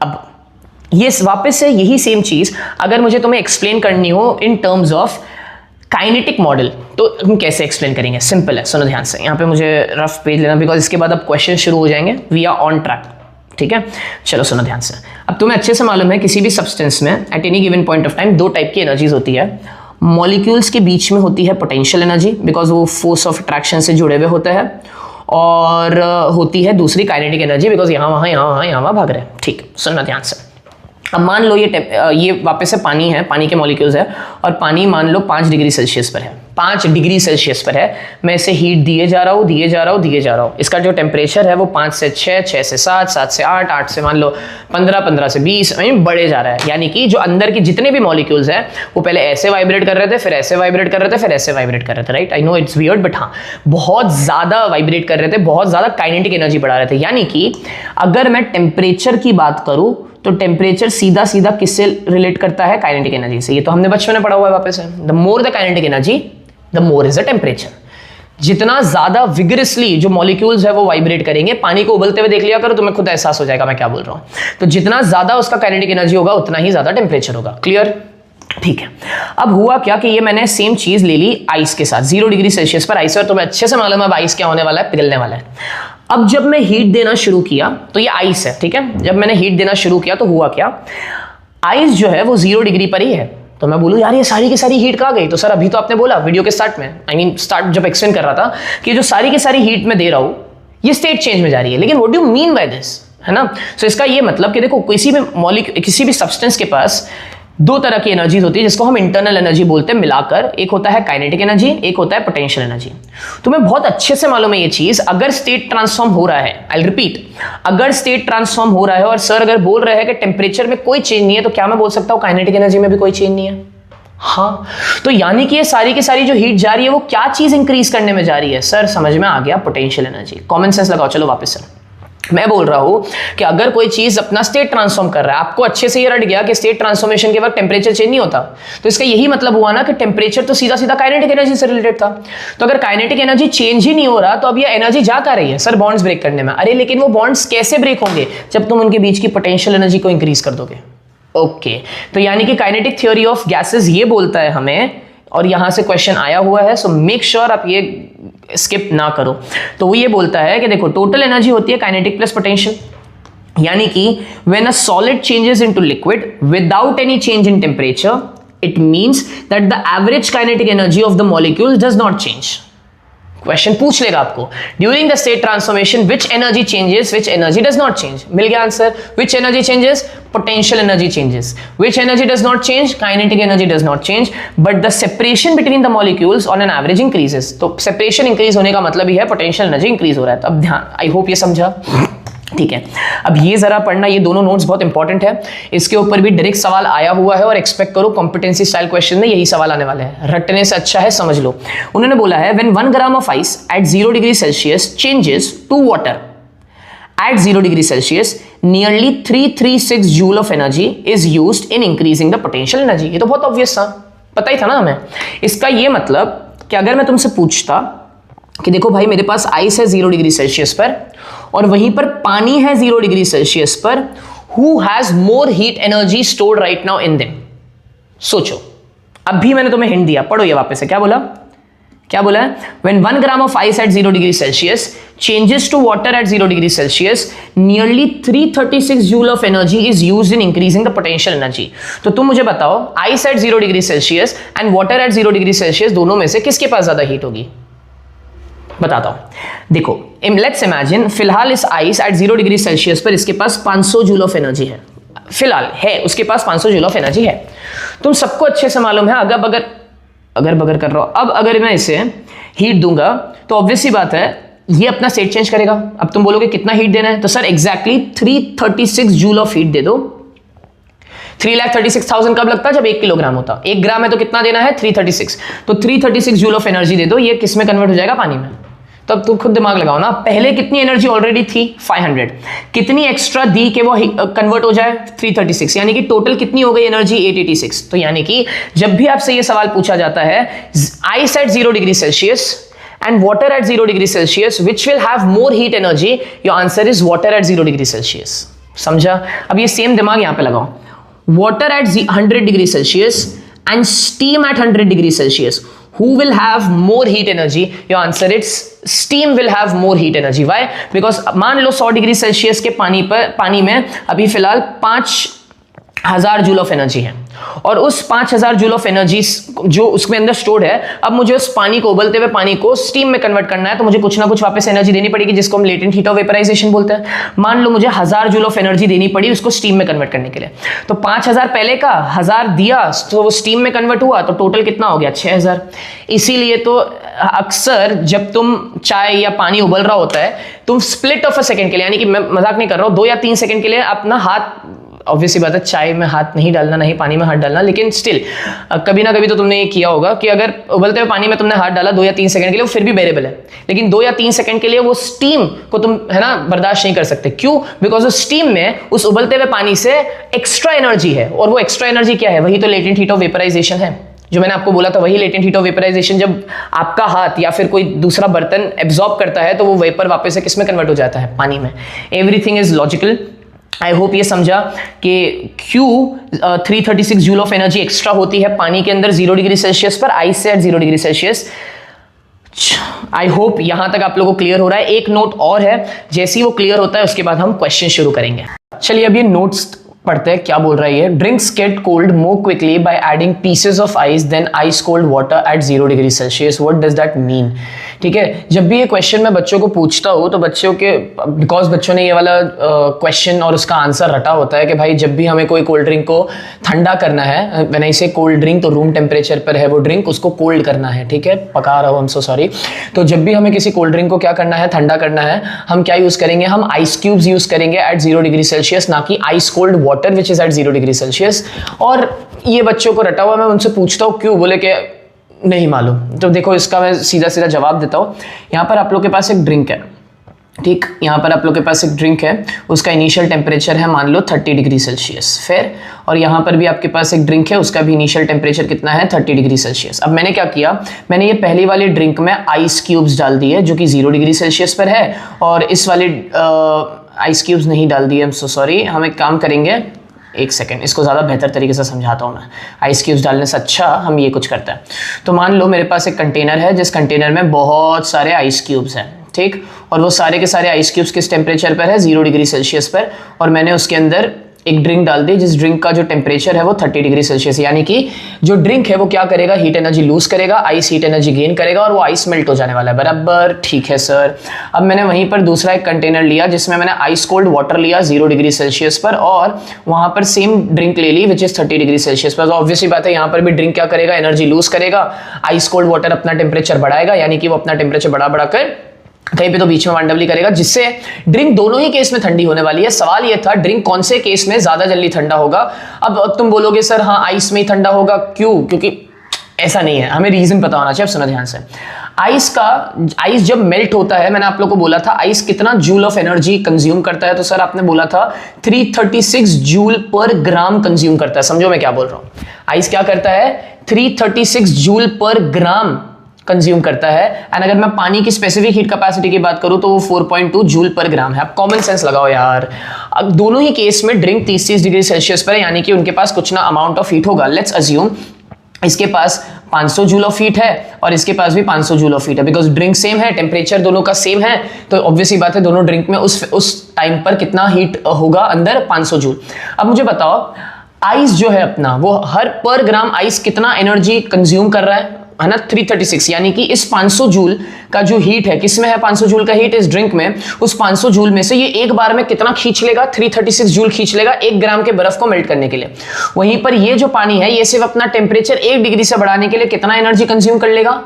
अब ये वापस से यही सेम चीज अगर मुझे तुम्हें एक्सप्लेन करनी हो in terms of kinetic model तो हम कैसे एक्सप्लेन करेंगे? सिंपल है, सुनो ध्यान से। यहाँ पे मुझे रफ पेज लेना बिकॉज इसके बाद अब क्वेश्चन शुरू हो जाएंगे। वी आर ऑन ट्रैक, ठीक है? चलो सुनो ध्यान से। अब तुम्हें अच्छे से मालूम है किसी भी सब्सटेंस में at any given point of time 2 type की एनर्जीज होती है। मॉलिक्यूल्स के बीच में होती है पोटेंशियल एनर्जी बिकॉज वो फोर्स ऑफ अट्रैक्शन से जुड़े हुए होते हैं, और होती है दूसरी काइनेटिक एनर्जी बिकॉज यहाँ वहाँ भाग रहे हैं। ठीक, सुनना ध्यान से। अब मान लो ये वापस से पानी है, पानी के मॉलिक्यूल्स है, और पानी मान लो 5 डिग्री सेल्सियस पर है, 5 डिग्री सेल्सियस पर है। मैं इसे हीट दिए जा रहा हूँ। इसका जो टेम्परेचर है वो 5 से 6, 6 से 7, 7 से 8, 8 से मान लो 15, 15 से 20 बढ़े जा रहा है। यानी कि जो अंदर की जितने भी मॉलिक्यूल्स हैं वो पहले ऐसे वाइब्रेट कर रहे थे, फिर ऐसे वाइब्रेट कर रहे थे, फिर ऐसे वाइब्रेट कर रहे थे। Right, I know it's weird, but हाँ, बहुत ज़्यादा वाइब्रेट कर रहे थे, बहुत ज़्यादा काइनेटिक एनर्जी बढ़ा रहे थे। यानी कि अगर मैं टेम्परेचर की बात करूँ तो टेम्परेचर सीधा सीधा किससे रिलेट करता है? काइनेटिक एनर्जी से। ये तो हमने बचपन में पढ़ा हुआ है वापस है। The more the kinetic energy the more is the temperature. जितना ज्यादा विगरसली जो मॉलिक्यूल्स है वो वाइब्रेट करेंगे, पानी को उबलते हुए देख लिया करो, तुम्हें खुद एहसास हो जाएगा मैं क्या बोल रहा हूं। तो जितना ज्यादा उसका काइनेटिक एनर्जी होगा उतना ही ज्यादा टेम्परेचर होगा। क्लियर? ठीक है। अब हुआ क्या कि ये मैंने सेम चीज ले ली आइस के साथ, 0 डिग्री सेल्सियस पर आइस, और तुम्हें अच्छे से मालूम है आइस क्या होने वाला है? पिघलने वाला है। अब जब मैं हीट देना शुरू किया तो ये आइस है, ठीक है? जब मैंने हीट देना शुरू किया तो हुआ क्या? आइस जो है वो 0 डिग्री पर ही है। तो मैं बोलूं यार ये सारी की सारी हीट कहाँ गई? तो सर अभी तो आपने बोला वीडियो के स्टार्ट में, स्टार्ट जब एक्सप्लेन कर रहा था कि जो सारी की सारी हीट मैं दे रहा हूं ये स्टेट चेंज में जा रही है। लेकिन what do you mean by this, है ना? सो इसका ये मतलब कि देखो किसी भी सब्सटेंस के पास 2 तरह की एनर्जीज होती है जिसको हम इंटरनल एनर्जी बोलते हैं मिलाकर। एक होता है काइनेटिक एनर्जी, एक होता है पोटेंशियल एनर्जी। तुम्हें बहुत अच्छे से मालूम है ये चीज। अगर स्टेट ट्रांसफॉर्म हो रहा है, आई रिपीट, अगर स्टेट ट्रांसफॉर्म हो रहा है और सर अगर बोल रहे हैं कि टेम्परेचर में कोई चेंज नहीं है, तो क्या मैं बोल सकता हूं काइनेटिक एनर्जी में भी कोई चेंज नहीं है? हाँ, तो यानी कि ये सारी की सारी जो हीट जा रही है वो क्या चीज इंक्रीज करने में जा रही है? सर समझ में आ गया, पोटेंशियल एनर्जी। कॉमन सेंस लगाओ। चलो वापस सर, मैं बोल रहा हूं कि अगर कोई चीज अपना स्टेट ट्रांसफॉर्म कर रहा है, आपको अच्छे से ये रट गया कि स्टेट ट्रांसफॉर्मेशन के वक्त टेम्परेचर चेंज नहीं होता, तो इसका यही मतलब हुआ ना कि टेम्परेचर तो सीधा सीधा काइनेटिक एनर्जी से रिलेटेड था। तो अगर काइनेटिक एनर्जी चेंज ही नहीं हो रहा तो अब ये एनर्जी जा कर रही है सर बॉन्ड्स ब्रेक करने में। अरे लेकिन वो बॉन्ड्स कैसे ब्रेक होंगे? जब तुम उनके बीच की पोटेंशियल एनर्जी को इंक्रीज कर दोगे। ओके, तो यानी कि काइनेटिक थ्योरी ऑफ गैसेस ये बोलता है हमें, और यहां से क्वेश्चन आया हुआ है, सो मेक श्योर आप ये स्किप ना करो। तो वो ये बोलता है कि देखो टोटल एनर्जी होती है काइनेटिक प्लस पोटेंशियल। यानी कि when a solid changes into liquid without any change in temperature, it means that the average kinetic energy of the molecule does not change. Question पूछ लेगा आपको, during the state transformation which energy changes, which energy does not change. मिल गया answer. Which energy changes? Potential energy changes. Which energy does not change? Kinetic energy does not change, but the separation between the molecules on an average increases. तो separation increase होने का मतलब ही है potential energy increase हो रहा है। तो अब ध्यान, आई होप ये समझा, ठीक है? अब ये जरा पढ़ना, ये दोनों नोट्स बहुत इंपॉर्टेंट है। इसके ऊपर भी डायरेक्ट सवाल आया हुआ है और एक्सपेक्ट करो कॉम्पिटेंसी स्टाइल क्वेश्चन में यही सवाल आने वाले हैं। रटने से अच्छा है समझ लो। उन्होंने बोला है when 1 gram of ice at 0 degree Celsius changes to water at 0 degree Celsius, nearly 336 joule of energy is used in increasing the potential energy. ये तो बहुत ऑब्वियस था, पता ही था ना हमें। इसका ये मतलब कि अगर मैं तुमसे पूछता कि देखो भाई मेरे पास आइस है 0 डिग्री सेल्सियस पर और वहीं पर पानी है 0 डिग्री सेल्सियस पर, who has more heat energy stored right now in them? सोचो। अभी मैंने तुम्हें हिंट दिया, पढ़ो ये वापस से। क्या बोला? क्या बोला है? When 1 gram of ice at 0 degree Celsius changes to water at 0 degree Celsius, nearly 336 joule of energy is used in increasing the potential energy. तो तुम मुझे बताओ ice at 0 degree Celsius and water at 0 degree Celsius, दोनों में से किसके पास ज्यादा heat होगी? बताता हूं। देखो लेट्स इमेजिन फिलहाल इस आइस एट 0 डिग्री सेल्सियस पर इसके पास 500 जूल ऑफ एनर्जी है। फिलहाल है उसके पास 500 जूल ऑफ एनर्जी है। तुम सबको अच्छे से मालूम है अगर बगर कर रहा हूं, अब अगर मैं इसे हीट दूंगा तो ऑब्वियस सी बात है ये अपना स्टेट चेंज करेगा। अब तुम बोलोगे कितना हीट देना है, तो sir exactly 336 joule of heat दे दो। 336,000 कब लगता जब 1 किलोग्राम होता, 1 ग्राम है तो कितना देना है 336, तो 336 जूल ऑफ एनर्जी दे दो। ये किस में कन्वर्ट हो जाएगा? पानी में। तो अब तुम खुद दिमाग लगाओ ना, पहले कितनी एनर्जी ऑलरेडी थी 500, कितनी एक्स्ट्रा दी कि वो कन्वर्ट हो जाए 336, यानी कि टोटल कितनी हो गई एनर्जी 886। तो यानी कि जब भी आपसे ये सवाल पूछा जाता है ice at 0 degree Celsius and water at 0 degree Celsius, which will have more heat energy, your answer is water at 0 degree Celsius। समझा? अब ये सेम दिमाग यहां पे लगाओ, water at 100 degree Celsius and steam at 100 degree Celsius, who will have more heat energy? Your answer is steam will have more heat energy। Why? Because मान लो 100 degree Celsius के पानी में अभी फिलहाल 5000 जूल ऑफ एनर्जी है, और उस 5000 joule of energy जो उसमें अंदर स्टोर्ड है, अब मुझे उस पानी को, उबलते हुए पानी को स्टीम में कन्वर्ट करना है, तो मुझे कुछ ना कुछ वापस एनर्जी देनी पड़ेगी, जिसको हम लेटेंट हीट ऑफ वेपराइजेशन बोलते हैं। मान लो मुझे 1000 जूल ऑफ एनर्जी देनी पड़ी उसको स्टीम में कन्वर्ट करने के लिए, तो 5000 पहले का, 1000 दिया तो वो स्टीम में कन्वर्ट हुआ, तो टोटल कितना हो गया 6000। इसीलिए तो अक्सर जब तुम चाय या पानी उबल रहा होता है, तुम स्प्लिट ऑफ अ सेकंड के लिए, यानी कि मैं मजाक नहीं कर रहा हूं, 2 या 3 सेकंड के लिए अपना हाथ, ऑब्वियसली बात है चाय में हाथ नहीं डालना, नहीं पानी में हाथ डालना, लेकिन स्टिल कभी ना कभी तो तुमने ये किया होगा कि अगर उबलते हुए पानी में तुमने हाथ डाला 2 या 3 सेकंड के लिए, वो फिर भी बेरेबल है, लेकिन 2 या 3 सेकंड के लिए वो स्टीम को तुम है ना बर्दाश्त नहीं कर सकते। क्यों? बिकॉज उस स्टीम में, उस उबलते हुए पानी से एक्स्ट्रा एनर्जी है, और वो एक्स्ट्रा एनर्जी क्या है? वही तो लेटेंट हीट ऑफ वेपराइजेशन है, जो मैंने आपको बोला था, वही लेटेंट हीट ऑफ वेपराइजेशन। जब आपका हाथ या फिर कोई दूसरा बर्तन एब्जॉर्ब करता है, तो वो वेपर वापस से किस में कन्वर्ट हो जाता है? पानी में। Everything is logical. I hope ये समझा कि क्यों 336 जूल ऑफ एनर्जी एक्स्ट्रा होती है पानी के अंदर 0 डिग्री सेल्सियस पर, आइस से at 0 degree Celsius. I hope यहां तक आप लोगों को क्लियर हो रहा है। एक नोट और है, जैसे ही वो क्लियर होता है उसके बाद हम क्वेश्चन शुरू करेंगे। चलिए अब ये नोट्स पढ़ते हैं, क्या बोल रहा है ये। Drinks get cold more quickly by adding pieces of ice than ice cold water at 0 degree Celsius. What does that mean? ठीक है, जब भी ये क्वेश्चन मैं बच्चों को पूछता हूँ तो बच्चों के, बिकॉज बच्चों ने ये वाला क्वेश्चन और उसका आंसर रटा होता है कि भाई जब भी हमें कोई कोल्ड ड्रिंक को ठंडा करना है, व्हेन आई से कोल्ड ड्रिंक तो रूम टेम्परेचर पर है वो ड्रिंक, उसको कोल्ड करना है, ठीक है, पका रहा हूँ, आई एम सो सॉरी। तो जब भी हमें किसी कोल्ड ड्रिंक को क्या करना है, ठंडा करना है, हम क्या यूज करेंगे? हम आइस क्यूब्स यूज करेंगे एट 0 डिग्री सेल्सियस, ना कि ice cold water which is at 0 degree Celsius. और ये बच्चों को रटा हुआ, मैं उनसे पूछता हूँ क्यों, बोले कि नहीं मालूम। तो देखो इसका मैं सीधा सीधा जवाब देता हूँ। यहाँ पर आप लोग के पास एक ड्रिंक है, ठीक, यहाँ पर आप लोग के पास एक ड्रिंक है, उसका इनिशियल टेम्परेचर है मान लो 30 डिग्री सेल्सियस, फिर, और यहाँ पर भी आपके पास एक ड्रिंक है, उसका भी इनिशियल टेम्परेचर कितना है 30 डिग्री सेल्सियस। अब मैंने क्या किया, मैंने ये पहली वाली ड्रिंक में आइस क्यूब्स डाल दिए जो कि 0 डिग्री सेल्सियस पर है, और इस वाले आइस क्यूब्स नहीं डाल दिए, आई एम सो सॉरी। हम एक काम करेंगे, एक सेकेंड, इसको ज़्यादा बेहतर तरीके से समझाता हूँ मैं। आइस क्यूब्स डालने से अच्छा हम ये कुछ करते हैं। तो मान लो मेरे पास एक कंटेनर है, जिस कंटेनर में बहुत सारे आइस क्यूब्स हैं, ठीक, और वो सारे के सारे आइस क्यूब्स किस टेम्परेचर पर है? 0 डिग्री सेल्सियस पर, और मैंने उसके अंदर एक ड्रिंक डाल दी जिस ड्रिंक का जो टेम्परेचर है वो 30 डिग्री सेल्सियस, यानी कि जो ड्रिंक है वो क्या करेगा? हीट एनर्जी लूज करेगा, आइस हीट एनर्जी गेन करेगा, और वो आइस मेल्ट हो जाने वाला है, बराबर, ठीक है सर। अब मैंने वहीं पर दूसरा एक कंटेनर लिया जिसमें मैंने आइस कोल्ड वाटर लिया 0 डिग्री सेल्सियस पर, और वहां पर सेम ड्रिंक ले ली विच इज 30 डिग्री सेल्सियस पर। तो ऑब्वियसली बात है यहाँ पर भी ड्रिंक क्या करेगा? एनर्जी लूज करेगा, आइस कोल्ड वाटर अपना टेम्परेचर बढ़ाएगा, यानी कि वो अपना टेम्परेचर बढ़ाकर कहीं पे तो बीच में मांडवली करेगा, जिससे ड्रिंक दोनों ही केस में ठंडी होने वाली है। सवाल ये था ड्रिंक कौन से केस में ज्यादा जल्दी ठंडा होगा। अब तुम बोलोगे सर हाँ आइस में ही ठंडा होगा, क्यों? क्योंकि ऐसा नहीं है, हमें रीजन पता होना चाहिए। अब सुनो ध्यान से, आइस जब मेल्ट होता है, मैंने आप लोग को बोला था आइस कितना जूल ऑफ एनर्जी कंज्यूम करता है, तो सर आपने बोला था 336 जूल पर ग्राम कंज्यूम करता है। समझो मैं क्या बोल रहा हूं, आइस क्या करता है? 336 जूल पर ग्राम कंज्यूम करता है। एंड अगर मैं पानी की स्पेसिफिक हीट कैपेसिटी की बात करूं तो वो 4.2 जूल पर ग्राम है। अब कॉमन सेंस लगाओ यार, अब दोनों ही केस में ड्रिंक 30 डिग्री सेल्सियस पर है, यानी कि उनके पास कुछ ना अमाउंट ऑफ हीट होगा। लेट्स अज्यूम इसके पास 500 जूल ऑफ हीट है और इसके पास भी 500 जूल ऑफ हीट है, बिकॉज ड्रिंक सेम है, टेम्परेचर दोनों का सेम है, तो ऑब्वियसली बात है दोनों ड्रिंक में उस टाइम पर कितना हीट होगा अंदर? 500 जूल। अब मुझे बताओ आइस जो है अपना, वो हर पर ग्राम आइस कितना एनर्जी कंज्यूम कर रहा है ना? 336, यानी कि इस 500 जूल का जो हीट है, किसमें है 500 जूल का हीट? इस ड्रिंक में। उस 500 जूल में से ये एक बार में कितना खींच लेगा? 336 जूल खींच लेगा 1 ग्राम के बर्फ को मेल्ट करने के लिए। वहीं पर ये जो पानी है, ये सिर्फ अपना टेम्परेचर 1 डिग्री से बढ़ाने के लिए कितना एनर्जी कंज्यूम कर लेगा?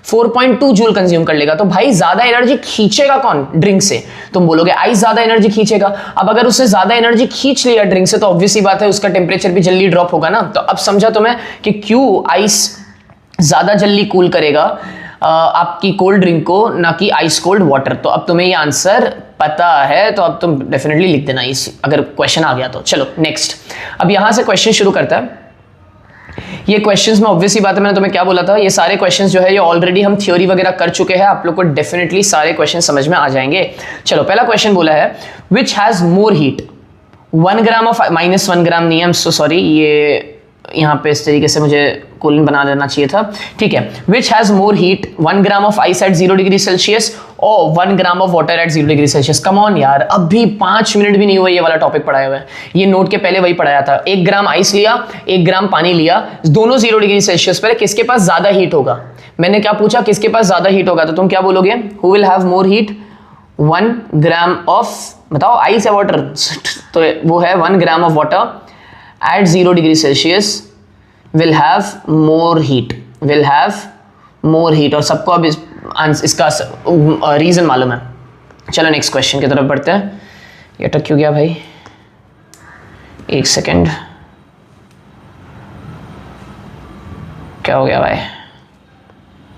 4.2 जूल कंज्यूम कर लेगा। तो भाई ज्यादा एनर्जी खींचेगा कौन? ड्रिंक से। तुम बोलोगे आइस ज्यादा एनर्जी खींचेगा। अब अगर उससे ज्यादा एनर्जी खींच लिया ड्रिंक से, तो ऑब्वियसली बात है उसका टेम्परेचर भी जल्दी ड्रॉप होगा ना। तो अब समझा तुम्हें कि क्यों आइस ज्यादा जल्दी कूल करेगा आपकी कोल्ड ड्रिंक को, ना कि आइस कोल्ड वाटर। तो अब तुम्हें ये आंसर पता है तो अब तुम डेफिनेटली लिख देना इस, अगर क्वेश्चन आ गया तो। चलो नेक्स्ट, अब यहां से क्वेश्चन शुरू करता है। ये क्वेश्चंस में ऑब्वियसली बात है, मैंने तुम्हें क्या बोला था, ये सारे क्वेश्चंस जो है ये ऑलरेडी हम थ्योरी वगैरह कर चुके हैं, आप लोग को डेफिनेटली सारे क्वेश्चन समझ में आ जाएंगे। चलो पहला क्वेश्चन बोला है which has more heat, 1 gram of, -1 ग्राम नहीं है, आई एम सो सॉरी, ये यहाँ पे इस तरीके से मुझे कूलिंग बना देना चाहिए था, ठीक है। Which has more heat, 1 gram of ice at 0 degree Celsius और 1 gram of water at 0 degree Celsius. Come on यार, अभी 5 मिनट भी नहीं हुआ ये वाला टॉपिक पढ़ाया हुआ है, ये नोट के पहले वही पढ़ाया था। 1 ग्राम आइस लिया, 1 ग्राम पानी लिया, दोनों 0 डिग्री सेल्सियस पर, किसके पास ज्यादा हीट होगा? मैंने क्या पूछा, किसके पास ज्यादा हीट होगा, तो तुम क्या बोलोगे, who will have more heat, 1 gram of, बताओ आइस या वाटर, तो वो है 1 gram of water at 0 degree Celsius will have more heat, will have more heat, और सबको अब इसका रीजन मालूम है। चलो नेक्स्ट क्वेश्चन की तरफ बढ़ते हैं। ये अटक क्यों गया भाई, एक सेकेंड, क्या हो गया भाई,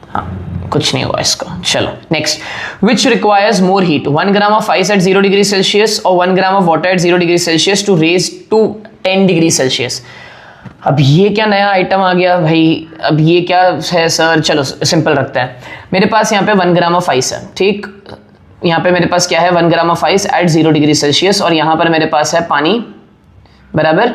हाँ कुछ नहीं हुआ इसको। चलो next, which requires more heat, 1 gram of ice at 0 degree Celsius और 1 gram of water at 0 degree Celsius to raise to 10 degree Celsius. अब ये क्या नया आइटम आ गया भाई, अब ये क्या है सर, चलो सिंपल रखते हैं। मेरे पास यहाँ पे 1 ग्राम ऑफ आइस है, ठीक, यहाँ पे मेरे पास क्या है, 1 gram of ice at 0 degree Celsius, और यहाँ पर मेरे पास है पानी, बराबर,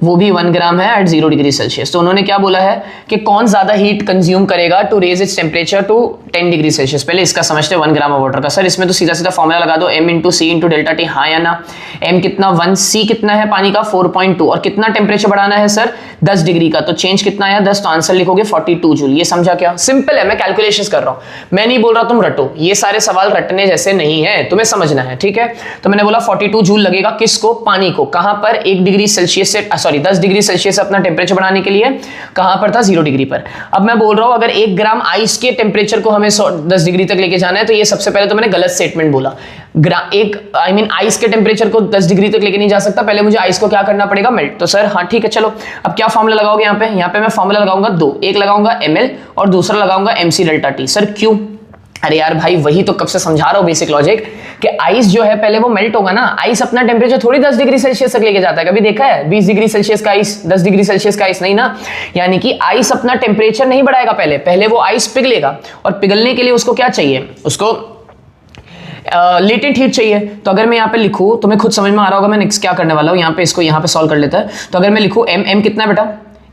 वो भी 1 ग्राम है एट 0 डिग्री सेल्सियस। तो उन्होंने क्या बोला है कि कौन ज्यादा हीट कंज्यूम करेगा to raise its temperature to 10 degree Celsius. पहले इसका समझते हैं 1 ग्राम ऑफ वाटर का। सर इसमें तो सीधा सीधा फॉर्मूला लगा दो, m into C into delta T, हाँ या ना। m कितना 1, c कितना है पानी का 4.2, और कितना टेम्परेचर बढ़ाना है सर 10 डिग्री का, तो चेंज कितना आया 10, तो आंसर लिखोगे 42 जूल। ये समझा क्या, सिंपल है, मैं कैलकुलेशंस कर रहा हूँ, मैं नहीं बोल रहा तुम रटो, ये सारे सवाल रटने जैसे नहीं है, तुम्हें समझना है, ठीक है। तो मैंने बोला 42 जूल लगेगा, किसको, पानी को, कहां पर, 1 डिग्री सेल्सियस से, सॉरी 10 डिग्री सेल्सियस अपना टेम्परेचर बढ़ाने के लिए, कहां पर था 0 डिग्री पर। अब मैं बोल रहा हूं अगर 1 ग्राम आइस के टेम्परेचर को हमें 10 डिग्री तक लेके जाना है, तो ये सबसे पहले तो मैंने गलत स्टेटमेंट बोला। आइस के टेम्परेचर को 10 डिग्री तक लेके नहीं जा सकता, पहले मुझे आइस को क्या करना पड़ेगा, मेल्ट। तो सर हाँ ठीक है, चलो अब क्या फॉर्मूला लगाओगे यहाँ पे मैं फॉर्मूला लगाऊंगा 2, एक लगाऊंगा ml और दूसरा लगाऊंगा mc डेल्टा टी। सर क्यों, अरे यार भाई वही तो कब से समझा रहा हूं बेसिक लॉजिक, कि आइस जो है पहले वो मेल्ट होगा ना, आइस अपना टेम्परेचर थोड़ी 10 डिग्री सेल्सियस तक लेके जाता है, कभी देखा है 20 डिग्री सेल्सियस का आइस, 10 डिग्री सेल्सियस का आइस, नहीं ना। यानी कि आइस अपना टेम्परेचर नहीं बढ़ाएगा, पहले वो आइस पिघलेगा, और पिघलने के लिए उसको क्या चाहिए, उसको लेटेंट हीट चाहिए। तो अगर मैं यहाँ पे लिखूं, तुम्हें खुद समझ में आ रहा होगा मैं नेक्स्ट क्या करने वाला हूं, यहाँ पे इसको यहाँ पे सॉल्व कर लेता है। तो अगर मैं लिखूं m कितना है बेटा,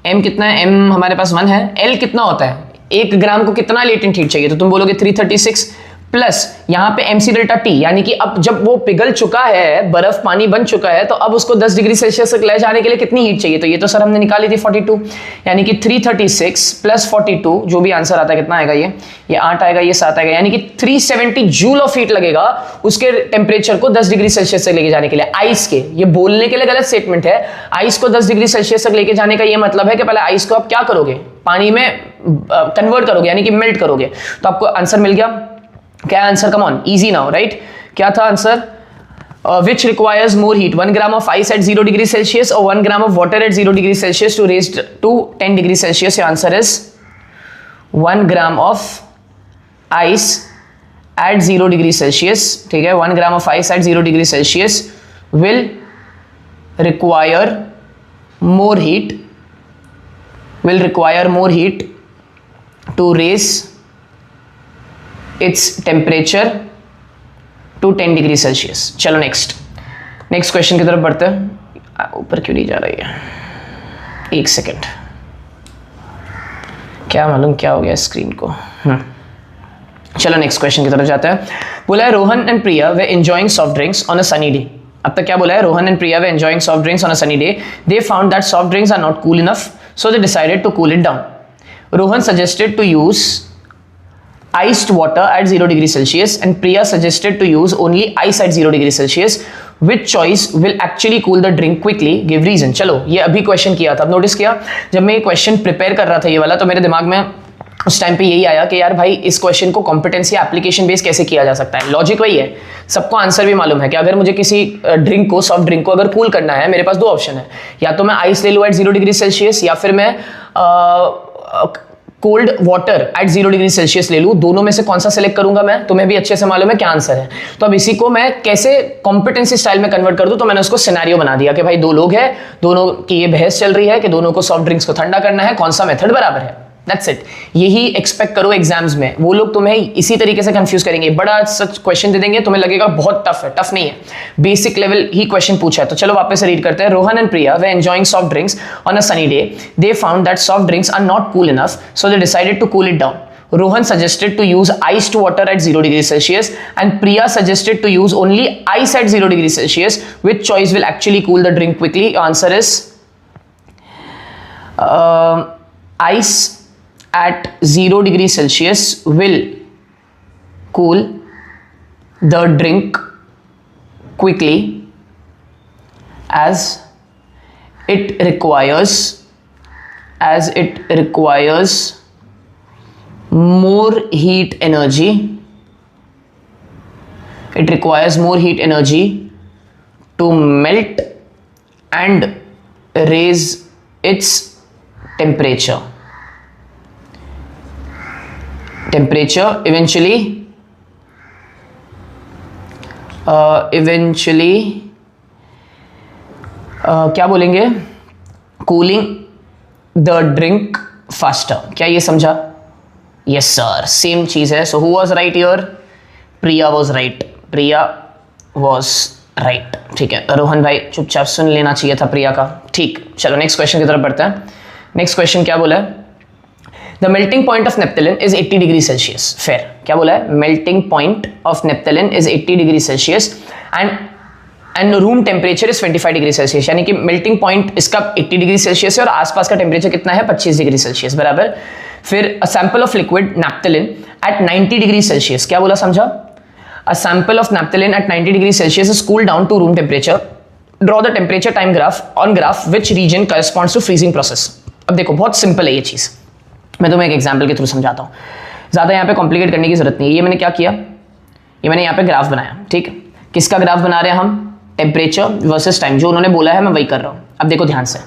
m कितना है, m हमारे पास 1 है, l कितना होता है, 1 ग्राम को कितना लेटेंट हीट चाहिए, तो तुम बोलोगे 336 प्लस यहाँ पे mc डेल्टा टी, यानी कि अब जब वो पिघल चुका है, बर्फ पानी बन चुका है, तो अब उसको 10 डिग्री सेल्सियस तक ले जाने के लिए कितनी हीट चाहिए, तो ये तो सर हमने निकाली थी 42, यानी कि 336 प्लस 42, जो भी आंसर आता है कितना आएगा, ये 8 आएगा, ये 7 आएगा, यानी कि 370 जूल ऑफ हीट लगेगा उसके टेम्परेचर को 10 डिग्री सेल्सियस तक लेके जाने के लिए। आइस के, ये बोलने के लिए गलत स्टेटमेंट है, आइस को 10 डिग्री सेल्सियस तक लेके जाने का ये मतलब है कि पहले आइस को आप क्या करोगे, पानी में कन्वर्ट करोगे, यानी कि मेल्ट करोगे। तो आपको आंसर मिल गया, क्या answer, come on, easy now, right. क्या था answer, which requires more heat, 1 gram of ice at 0 degree Celsius or 1 gram of water at 0 degree Celsius to raise to 10 degree Celsius। your answer is 1 gram of ice at 0 degree Celsius, ठीक है, 1 gram of ice at 0 degree Celsius will require more heat, to raise its temperature to 10 degree Celsius. चलो next question की तरफ बढ़ते हैं। ऊपर क्यों नहीं जा रही है, एक सेकेंड, क्या मालूम क्या हो गया स्क्रीन को। चलो नेक्स्ट क्वेश्चन की तरफ जाते हैं। बोला है Rohan and Priya were enjoying soft drinks on a sunny day. अब तक क्या बोला है, Rohan and Priya were enjoying soft drinks on a sunny day, they found that soft drinks are not cool enough, so they decided to cool it down. Rohan suggested to use iced water at 0 degree Celsius and Priya suggested to use only ice at 0 degree Celsius. Which choice will actually cool the drink quickly? Give reason। चलो ये अभी question किया था, notice किया जब मैं ये question prepare कर रहा था ये वाला, तो मेरे दिमाग में उस टाइम पे यही आया कि यार भाई इस क्वेश्चन को कॉम्पिटेंसी एप्लीकेशन बेस कैसे किया जा सकता है। लॉजिक वही है, सबको आंसर भी मालूम है कि अगर मुझे किसी ड्रिंक को, सॉफ्ट ड्रिंक को अगर कूल करना है, मेरे पास 2 ऑप्शन है, या तो मैं आइस ले लूँ एट 0 डिग्री सेल्सियस, या फिर मैं cold water at 0 degree Celsius ले लूं, दोनों में से कौन सा सेलेक्ट करूंगा मैं? तुम्हें भी अच्छे से मालूम है क्या आंसर है। तो अब इसी को मैं कैसे कॉम्पिटेंसी स्टाइल में कन्वर्ट कर दूं, तो मैंने उसको सिनेरियो बना दिया कि भाई दो लोग हैं, दोनों की ये बहस चल रही है कि दोनों को सॉफ्ट ड्रिंक्स को ठंडा करना है, कौन सा मेथड बराबर है। That's it. यही एक्सपेक्ट करो एग्जाम्स में, वो लोग तुम्हें इसी तरीके से कंफ्यूज करेंगे, बड़ा सच क्वेश्चन दे देंगे, तुम्हें लगेगा बहुत टफ है। टफ नहीं है, बेसिक लेवल ही क्वेश्चन पूछा है। तो चलो वापस से रीड करते हैं। Rohan and Priya were enjoying soft drinks on a sunny day, they found that soft drinks are not cool enough, so they decided to cool it down. Rohan suggested to use iced water at 0 degrees Celsius and Priya suggested to use only ice at 0 degrees Celsius. Which choice will actually cool the drink quickly? Answer is ice at 0 degrees Celsius will cool the drink quickly as it requires more heat energy. It requires more heat energy to melt and raise its temperature. Eventually क्या बोलेंगे? Cooling the drink faster. क्या ये समझा? Yes sir, same चीज है. So who was right here? Priya was right. ठीक है, रोहन भाई चुपचाप सुन लेना चाहिए था प्रिया का. ठीक, चलो नेक्स्ट क्वेश्चन की तरफ बढ़ते हैं. नेक्स्ट क्वेश्चन क्या बोला है? The melting point of naphthalene is 80 degree Celsius. Fair. क्या बोला है? Melting point of naphthalene is 80 degree Celsius and room temperature is 25 degree Celsius. यानी कि मेल्टिंग पॉइंट इसका 80 डिग्री सेल्सियस है और आसपास का टेम्परेचर कितना है? 25 डिग्री सेल्सियस. बराबर. फिर a sample of liquid naphthalene at 90 degree Celsius. क्या बोला? समझा? A sample of naphthalene at 90 degree Celsius is cool down to room temperature. Draw the temperature time graph on graph which region corresponds to freezing process. अब देखो बहुत simple है ये चीज, मैं तुम्हें एक एग्जाम्पल के थ्रू समझाता हूँ. ज्यादा यहाँ पे कॉम्प्लिकेट करने की जरूरत नहीं है. ये मैंने क्या किया? ये मैंने यहाँ पे ग्राफ बनाया. ठीक, किसका ग्राफ बना रहे हैं हम? Temperature versus time. जो उन्होंने बोला है मैं वही कर रहा हूँ. अब देखो ध्यान से,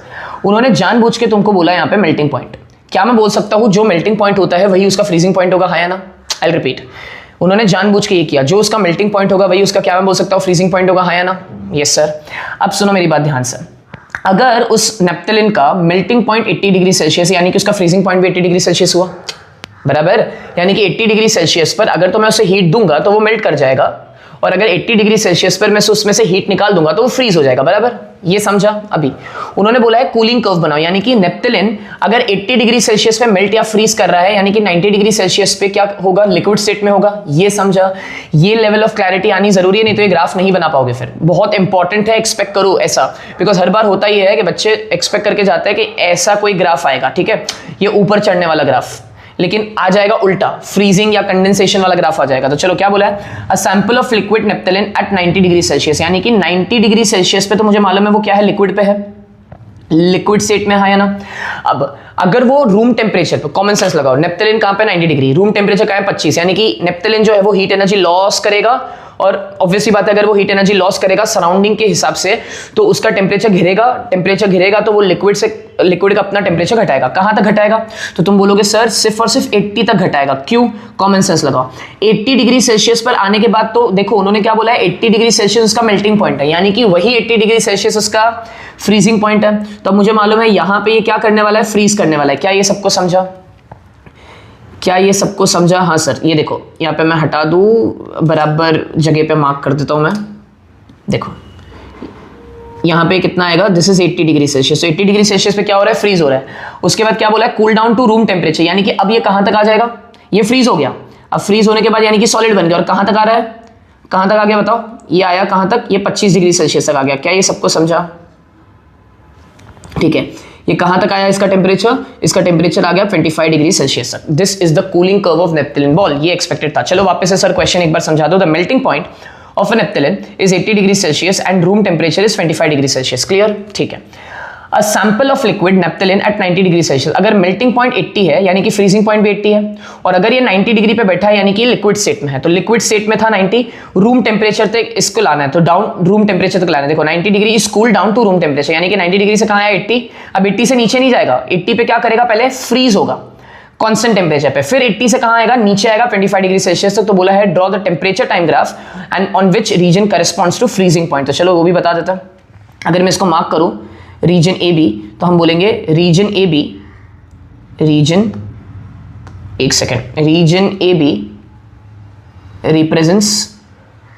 उन्होंने जानबूझ के तुमको बोला यहाँ पे मेल्टिंग पॉइंट. क्या मैं बोल सकता हूँ जो मेल्टिंग पॉइंट होता है वही उसका फ्रीजिंग पॉइंट होगा? हाँ या ना? आई रिपीट, उन्होंने जानबूझ के ये किया, जो उसका मेल्टिंग पॉइंट होगा वही उसका क्या मैं बोल सकता हूँ फ्रीजिंग पॉइंट होगा? हाँ या ना? Yes sir. अब सुनो मेरी बात ध्यान से. अगर उस नैप्थेलिन का मेल्टिंग पॉइंट 80 डिग्री सेल्सियस यानी कि उसका फ्रीजिंग पॉइंट भी 80 डिग्री सेल्सियस हुआ. बराबर. यानी कि 80 डिग्री सेल्सियस पर अगर तो मैं उसे हीट दूंगा तो वो मेल्ट कर जाएगा, और अगर 80 डिग्री सेल्सियस पर मैं उसमें से हीट निकाल दूंगा तो वो फ्रीज हो जाएगा. बराबर. ये समझा? अभी उन्होंने बोला है कूलिंग कर्व बनाओ, यानी कि नेप्थेलिन अगर 80 डिग्री सेल्सियस पे मेल्ट या फ्रीज कर रहा है यानी कि 90 डिग्री सेल्सियस पे क्या होगा? लिक्विड स्टेट में होगा. ये समझा? ये लेवल ऑफ क्लैरिटी आनी जरूरी है, नहीं तो ये ग्राफ नहीं बना पाओगे. फिर बहुत इंपॉर्टेंट है, एक्सपेक्ट करो ऐसा, बिकॉज हर बार होता ही है कि बच्चे एक्सपेक्ट करके जाते हैं कि ऐसा कोई ग्राफ आएगा. ठीक है, ये ऊपर चढ़ने वाला ग्राफ, लेकिन आ जाएगा उल्टा, फ्रीजिंग या कंडेंसेशन वाला ग्राफ आ जाएगा. तो चलो क्या बोला है? A sample of liquid naphthalene at 90 degree Celsius. यानी कि 90 डिग्री सेल्सियस पे तो मुझे मालूम है वो क्या है? लिक्विड पे है, लिक्विड स्टेट में है ना. अब अगर वो रूम टेम्परेचर पे, कॉमन सेंस लगाओ, नेप्थेलिन कहां पे? 90 डिग्री. रूम टेम्परेचर कहां है? 25. यानी कि नेप्थेलिन जो है वो हीट एनर्जी लॉस करेगा, और ऑब्वियसली बात है अगर वो हीट एनर्जी लॉस करेगा सराउंडिंग के हिसाब से तो उसका टेम्परेचर घिरेगा तो वो लिक्विड का अपना टेम्परेचर घटाएगा. कहां तक घटाएगा? तो तुम बोलोगे सर सिर्फ और सिर्फ 80 तक घटाएगा. क्यों? कॉमन सेंस लगाओ. 80 डिग्री सेल्सियस पर आने के बाद तो देखो उन्होंने क्या बोला है? 80 डिग्री सेल्सियस उसका मेल्टिंग पॉइंट है, यानी कि वही 80 डिग्री सेल्सियस उसका फ्रीजिंग पॉइंट है. तो मुझे मालूम है यहां पे ये क्या करने वाला है? फ्रीज करने वाला है. क्या ये सबको समझा? हाँ सर. ये देखो यहाँ पे मैं हटा दूं, बराबर जगह पे मार्क कर देता हूं मैं. देखो यहाँ पे कितना आएगा? This is 80 degree Celsius. तो 80 डिग्री सेल्सियस पे क्या हो रहा है? फ्रीज हो रहा है. उसके बाद क्या बोला है? Cool down to room temperature. यानी कि अब ये कहां तक आ जाएगा? ये फ्रीज हो गया. अब फ्रीज होने के बाद यानी कि सॉलिड बन गया, और कहां तक आ रहा है? कहां तक आ गया बताओ? ये आया कहां तक? ये 25 डिग्री सेल्सियस तक आ गया. क्या ये सबको समझा? ठीक है, ये कहां तक आया इसका टेम्परेचर? इसका टेम्परेचर आ गया 25 डिग्री सेल्सियस तक. This is the cooling curve of naphthalene ball. ये एक्सपेक्टेड था. चलो वापस से सर क्वेश्चन एक बार समझा दो. The melting point of an naphthalene is 80 degree Celsius and room temperature is 25 degree Celsius. Clear? ठीक है. A sample of liquid naphthalene at 90 degree Celsius. अगर मेल्टिंग पॉइंट 80 है यानी कि फ्रीजिंग पॉइंट भी 80 है, और अगर ये 90 डिग्री पे बैठा है यानी कि लिक्विड स्टेट में है, तो लिक्विड स्टेट में था 90, रूम टेम्परेचर तक इसको लाना है, तो डाउन रूम टेम्परेचर तक लाना है. देखो 90 degree is cool down to room temperature, यानी कि 90 डिग्री से कहां आया? 80. अब 80 से नीचे नहीं जाएगा. 80 पे क्या करेगा? पहले फ्रीज होगा. कांस्टेंट टेम्परेचर पे। फिर 80 से कहां आएगा, नीचे आएगा 25 डिग्री सेल्सियस तक। तो बोला है draw the temperature time graph and on which region corresponds to freezing point. तो चलो वो भी बता देता हूं। अगर मैं इसको मार्क करूं रीजन ए बी, तो हम बोलेंगे रीजन ए बी, रीजन, एक second, region A B represents,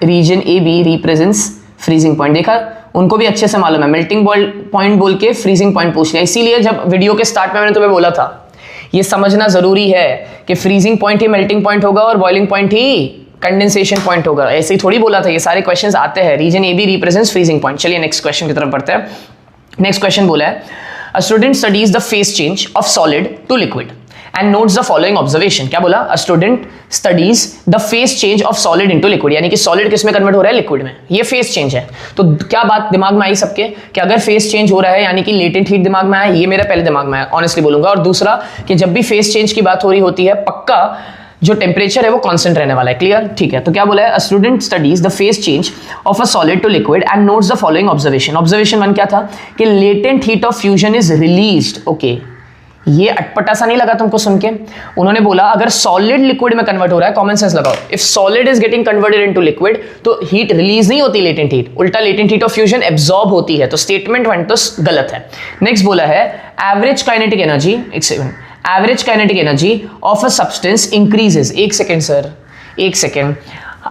region A B represents freezing point. देखा, उनको भी अच्छे से मालूम है, मेल्टिंग पॉइंट बोल के फ्रीजिंग पॉइंट पूछ लिया। इसीलिए जब वीडियो के स्टार्ट में मैंने तुम्हें बोला था ये समझना जरूरी है कि फ्रीजिंग पॉइंट ही मेल्टिंग पॉइंट होगा और बॉइलिंग पॉइंट ही कंडेंसेशन पॉइंट होगा। ऐसे ही थोड़ी बोला था, ये सारे क्वेश्चंस आते हैं। Region A B represents freezing point. चलिए नेक्स्ट क्वेश्चन की तरफ बढ़ते हैं। नेक्स्ट क्वेश्चन बोला है a student studies the phase change of solid to liquid and notes the following observation. क्या बोला, a student studies the phase change of solid into liquid, यानी कि सॉलिड किस में कन्वर्ट हो रहा है, लिक्विड में। ये फेस चेंज है। तो क्या बात दिमाग में आई सबके कि अगर फेस चेंज हो रहा है यानी कि लेटेंट हीट दिमाग में आया, ये मेरा पहले दिमाग में आया ऑनेस्टली बोलूंगा। और दूसरा कि जब भी फेस चेंज की बात हो रही होती है पक्का जो टेम्परेचर है वो कांस्टेंट रहने वाला है। क्लियर, ठीक है। तो क्या बोला है, a student studies the phase change of a solid to liquid and notes the following observation. Observation 1 क्या था कि latent heat of fusion is released. Okay, ये अटपटा सा नहीं लगा तुमको सुन के? उन्होंने बोला अगर सॉलिड लिक्विड में कन्वर्ट हो रहा है, कॉमन सेंस लगाओ, if solid is getting converted into liquid तो हीट रिलीज नहीं होती लेटेंट हीट, उल्टा latent heat of fusion absorb होती है। तो स्टेटमेंट 1 तो गलत है। नेक्स्ट बोला है average kinetic energy, average kinetic energy of a substance increases. एक सेकेंड सर, एक सेकेंड।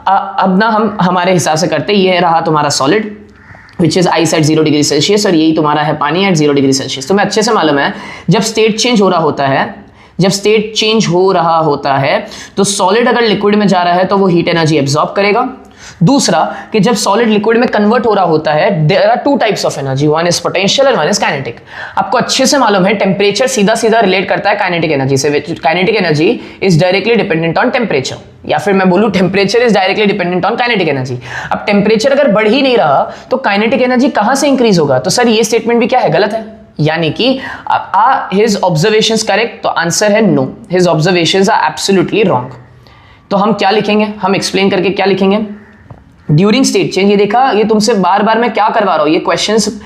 अब ना हम हमारे हिसाब से करते, ये रहा तुम्हारा solid which is ice at 0 degree Celsius और यही तुम्हारा है पानी एट 0 डिग्री सेल्सियस। तुम्हें अच्छे से मालूम है जब स्टेट चेंज हो रहा होता है, जब स्टेट चेंज हो रहा होता है तो सॉलिड अगर लिक्विड में जा रहा है तो वो हीट एनर्जी एब्जॉर्ब करेगा। दूसरा कि जब सॉलिड लिक्विड में कन्वर्ट हो रहा होता है there are 2 types of energy, one is potential and one is kinetic. आपको अच्छे से मालूम है टेम्परेचर सीधा सीधा रिलेट करता है काइनेटिक एनर्जी से। Kinetic energy is directly dependent on temperature, या फिर मैं बोलूं temperature is directly dependent on kinetic energy. अब टेम्परेचर अगर बढ़ ही नहीं रहा तो काइनेटिक एनर्जी कहां से इंक्रीज होगा? तो सर ये स्टेटमेंट भी क्या है, गलत है। यानी कि हिज ऑब्जर्वेशंस करेक्ट? तो आंसर है no, his observations are absolutely wrong. तो हम क्या लिखेंगे, हम एक्सप्लेन करके क्या लिखेंगे, ड्यूरिंग स्टेट चेंज। ये देखा, ये तुमसे बार बार मैं क्या करवा रहा हूं, ये क्वेश्चंस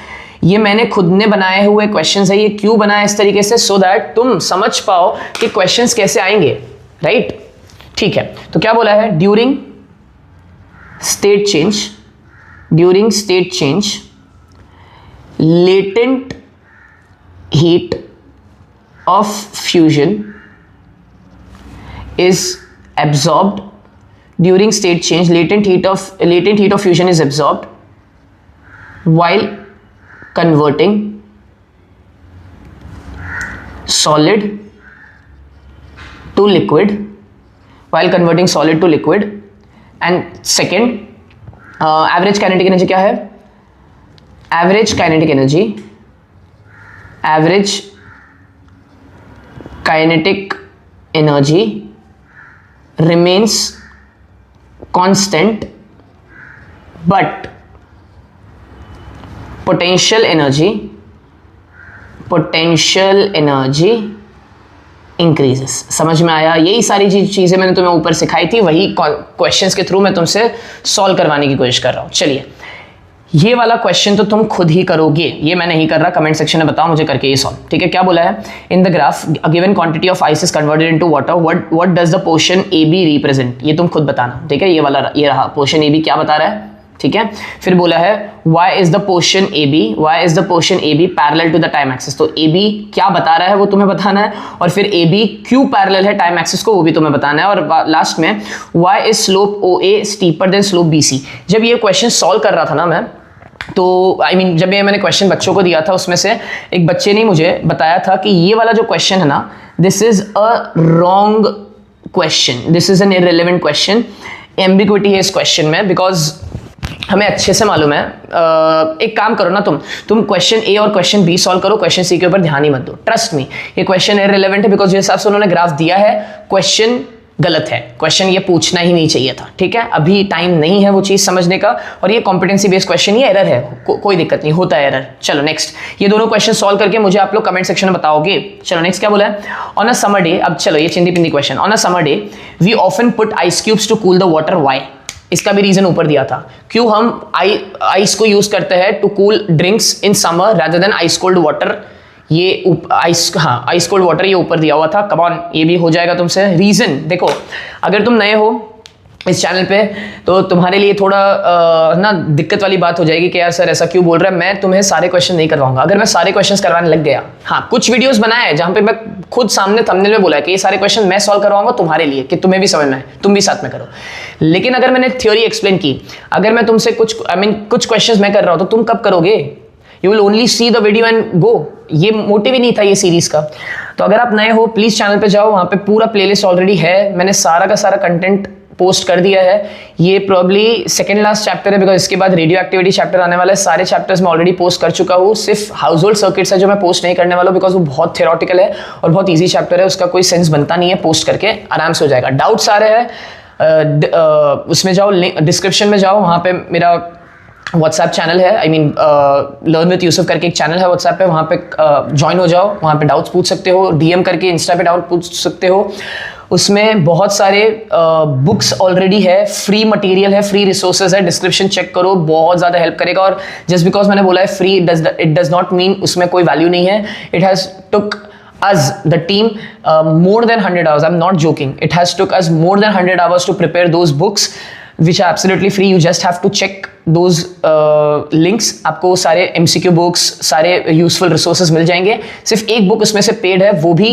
ये मैंने खुद ने बनाए हुए क्वेश्चंस है। ये क्यों बनाया इस तरीके से, सो दैट तुम समझ पाओ कि क्वेश्चंस कैसे आएंगे, राइट? ठीक है, तो क्या बोला है, during state change, during state change latent heat of fusion is absorbed during state change. Latent heat of fusion is absorbed while converting solid to liquid, while converting solid to liquid. And second, average kinetic energy क्या है, average kinetic energy, average kinetic energy remains constant but potential energy increases। समझ में आया? यही सारी चीजें मैंने तुम्हें ऊपर सिखाई थी, वही क्वेश्चंस के थ्रू मैं तुमसे सॉल्व करवाने की कोशिश कर रहा हूं। चलिए, ये वाला क्वेश्चन तो तुम खुद ही करोगे, ये मैं नहीं कर रहा। कमेंट सेक्शन में बताओ मुझे करके ये सॉल्व, ठीक है? क्या बोला है, in the graph a given quantity of ice is converted into water, what does the portion A B represent? ये तुम खुद बताना, ठीक है? ये वाला, ये रहा पोर्शन ए बी, क्या बता रहा है, ठीक है? फिर बोला है why is the portion A B parallel to the time axis. तो ए बी क्या बता रहा है वो तुम्हें बताना है, और फिर ए बी क्यों पैरेलल है टाइम एक्सिस को वो भी तुम्हें बताना है। और लास्ट में why is slope O A steeper than slope B C. जब ये क्वेश्चन सॉल्व कर रहा था ना मैं, तो जब ये मैंने क्वेश्चन बच्चों को दिया था, उसमें से एक बच्चे ने मुझे बताया था कि ये वाला जो क्वेश्चन है ना, this is a wrong question, this is an irrelevant question, ambiguity है इस क्वेश्चन में। बिकॉज हमें अच्छे से मालूम है, एक काम करो ना, तुम क्वेश्चन ए और क्वेश्चन बी सॉल्व करो, क्वेश्चन सी के ऊपर ध्यान ही मत दो। ट्रस्ट मी, ये क्वेश्चन इररिलेवेंट है बिकॉज जिस हिसाब से उन्होंने ग्राफ दिया है क्वेश्चन गलत है, क्वेश्चन ये पूछना ही नहीं चाहिए था, ठीक है? अभी टाइम नहीं है वो चीज समझने का, और ये कॉम्पिटेंसी बेस्ड क्वेश्चन, ये एरर है, कोई दिक्कत नहीं, होता है एरर। चलो नेक्स्ट, ये दोनों क्वेश्चन सॉल्व करके मुझे आप लोग कमेंट सेक्शन में बताओगे। चलो नेक्स्ट क्या बोला है, ऑन अ समर डे, अब चलो ये चिंदी पिंदी question, on a summer day we often put ice cubes to cool the water, why? इसका भी रीजन ऊपर दिया था, क्यों हम आइस को यूज करते हैं to cool drinks in summer rather than ice cold water. ये आइस, हाँ आइस कोल्ड वाटर ये ऊपर दिया हुआ था, कम ऑन ये भी हो जाएगा तुमसे। रीजन देखो, अगर तुम नए हो इस चैनल पे तो तुम्हारे लिए थोड़ा ना दिक्कत वाली बात हो जाएगी कि यार सर ऐसा क्यों बोल रहा है, मैं तुम्हें सारे क्वेश्चन नहीं करवाऊंगा। अगर मैं सारे क्वेश्चंस करवाने लग गया, हाँ कुछ वीडियोस बनाए हैं जहां पे मैं खुद सामने थंबनेल में बोला है कि ये सारे क्वेश्चन मैं सॉल्व करवाऊंगा तुम्हारे लिए, कि तुम्हें भी समझ में आए, तुम भी साथ में करो। लेकिन अगर मैंने थ्योरी एक्सप्लेन की, अगर मैं तुमसे कुछ कुछ क्वेश्चन मैं कर रहा हूं तो तुम कब करोगे? You will only see the video and go. ये मोटिव ही नहीं था ये सीरीज का। तो अगर आप नए हो प्लीज चैनल पे जाओ, वहां पे पूरा प्लेलिस्ट ऑलरेडी है, मैंने सारा का सारा कंटेंट पोस्ट कर दिया है। ये प्रॉब्ली सेकंड लास्ट चैप्टर है, बिकॉज इसके बाद रेडियो एक्टिविटी चैप्टर आने वाला है। सारे चैप्टर्स मैं ऑलरेडी पोस्ट कर चुका हूँ, सिर्फ हाउस होल्ड सर्किट्स है जो मैं पोस्ट नहीं करने वाला हूँ, बिकॉज वो बहुत थ्योरेटिकल है और बहुत ईजी चैप्टर है, उसका कोई सेंस बनता नहीं है, पोस्ट करके आराम से हो जाएगा। डाउट्स आ रहे हैं उसमें जाओ, डिस्क्रिप्शन में जाओ, वहाँ पे मेरा व्हाट्सएप चैनल है, I mean learn with Yusuf करके एक चैनल है व्हाट्सएप पे, वहाँ पे ज्वाइन हो जाओ, वहाँ पे डाउट्स पूछ सकते हो, डीएम करके इंस्टा पे डाउट पूछ सकते हो। उसमें बहुत सारे बुक्स ऑलरेडी है, फ्री मटेरियल है, फ्री रिसोर्सेज है, डिस्क्रिप्शन चेक करो, बहुत ज़्यादा हेल्प करेगा। और जस्ट बिकॉज मैंने बोला है free, it does not mean उसमें कोई वैल्यू नहीं है। It has took us the team more than 100 hours. I'm not joking, it has took us more than 100 hours to prepare those books which are absolutely free. You just have to check those links. आपको सारे MCQ books, सारे useful resources मिल जाएंगे। सिर्फ एक book उसमें से paid है, वो भी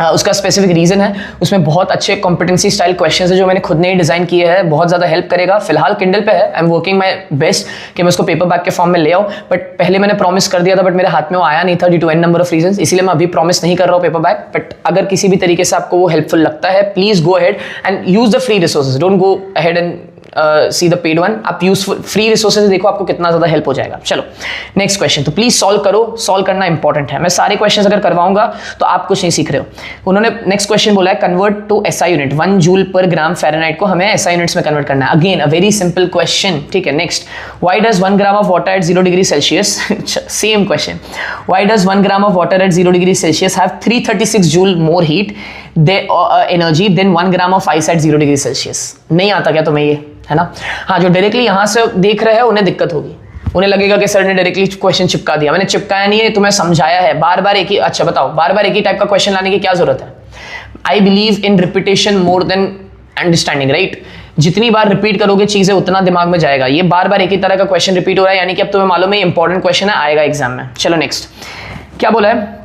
उसका स्पेसिफिक रीजन है, उसमें बहुत अच्छे कॉम्पिटेंसी स्टाइल क्वेश्चंस है जो मैंने खुद ने ही डिजाइन किए हैं, बहुत ज़्यादा हेल्प करेगा। फिलहाल किंडल पे है, I am working my best कि मैं उसको पेपर बैक के फॉर्म में ले आऊँ, बट पहले मैंने प्रॉमिस कर दिया था, बट मेरे हाथ में वो आया नहीं था due to an number of reason, इसलिए मैं अभी प्रॉमिस नहीं कर रहा हूँ पेपर बैक। बट अगर किसी भी तरीके से आपको वो हेल्पफुल लगता है, please go ahead and use the free resources, don't go ahead and see the paid one. आप यूजफुल फ्री रिसोर्सेज देखो, आपको कितना ज्यादा हेल्प हो जाएगा। चलो नेक्स्ट क्वेश्चन, तो प्लीज सॉल्व करो, सॉल्व करना इंपॉर्टेंट है। मैं सारे क्वेश्चंस अगर करवाऊंगा तो आप कुछ नहीं सीख रहे हो। उन्होंने नेक्स्ट क्वेश्चन बोला है convert to SI unit, 1 joule per gram Fahrenheit को हमें एसआई यूनिट्स में कन्वर्ट करना है। Again a very simple question, ठीक है। Next, why does 1 gram of water at 0 degree Celsius, same question, why does 1 gram of water at 0 degree Celsius have 336 joule more heat energy than 1 gram of ice at 0 degree Celsius? नहीं आता क्या तुम्हें ये, है ना? हाँ, जो directly यहां से देख रहे हैं उन्हें दिक्कत होगी, उन्हें लगेगा कि सर ने डायरेक्टली क्वेश्चन चिपका दिया। मैंने चिपकाया नहीं है, तुम्हें समझाया है बार बार एक ही। अच्छा बताओ, बार बार एक ही टाइप का क्वेश्चन लाने की क्या जरूरत है? I believe in repetition more than understanding, right? जितनी बार रिपीट करोगे चीजें उतना दिमाग में जाएगा। ये बार बार एक ही तरह का क्वेश्चन रिपीट हो रहा है, यानी कि अब तुम्हें मालूम है इंपॉर्टेंट क्वेश्चन है, आएगा एग्जाम में। चलो नेक्स्ट क्या बोला है?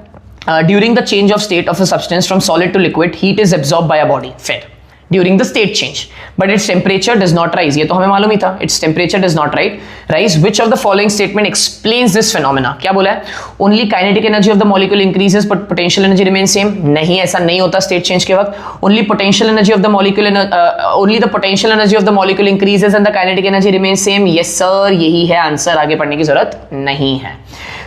During the change of state of a substance from solid to liquid, heat is absorb by a body. Fair, during the state change, but its temperature does not rise. ये तो हमें मालूम ही था, its temperature does not rise. Which of the following statement explains this phenomena? क्या बोला है? Only kinetic energy of the molecule increases but potential energy remain same. नहीं, ऐसा नहीं होता स्टेट चेंज के वक्त। Only potential energy of the molecule, only the potential energy of the molecule increases and the kinetic energy remain same. Yes sir, यही है answer, आगे पढ़ने की जरूरत नहीं है।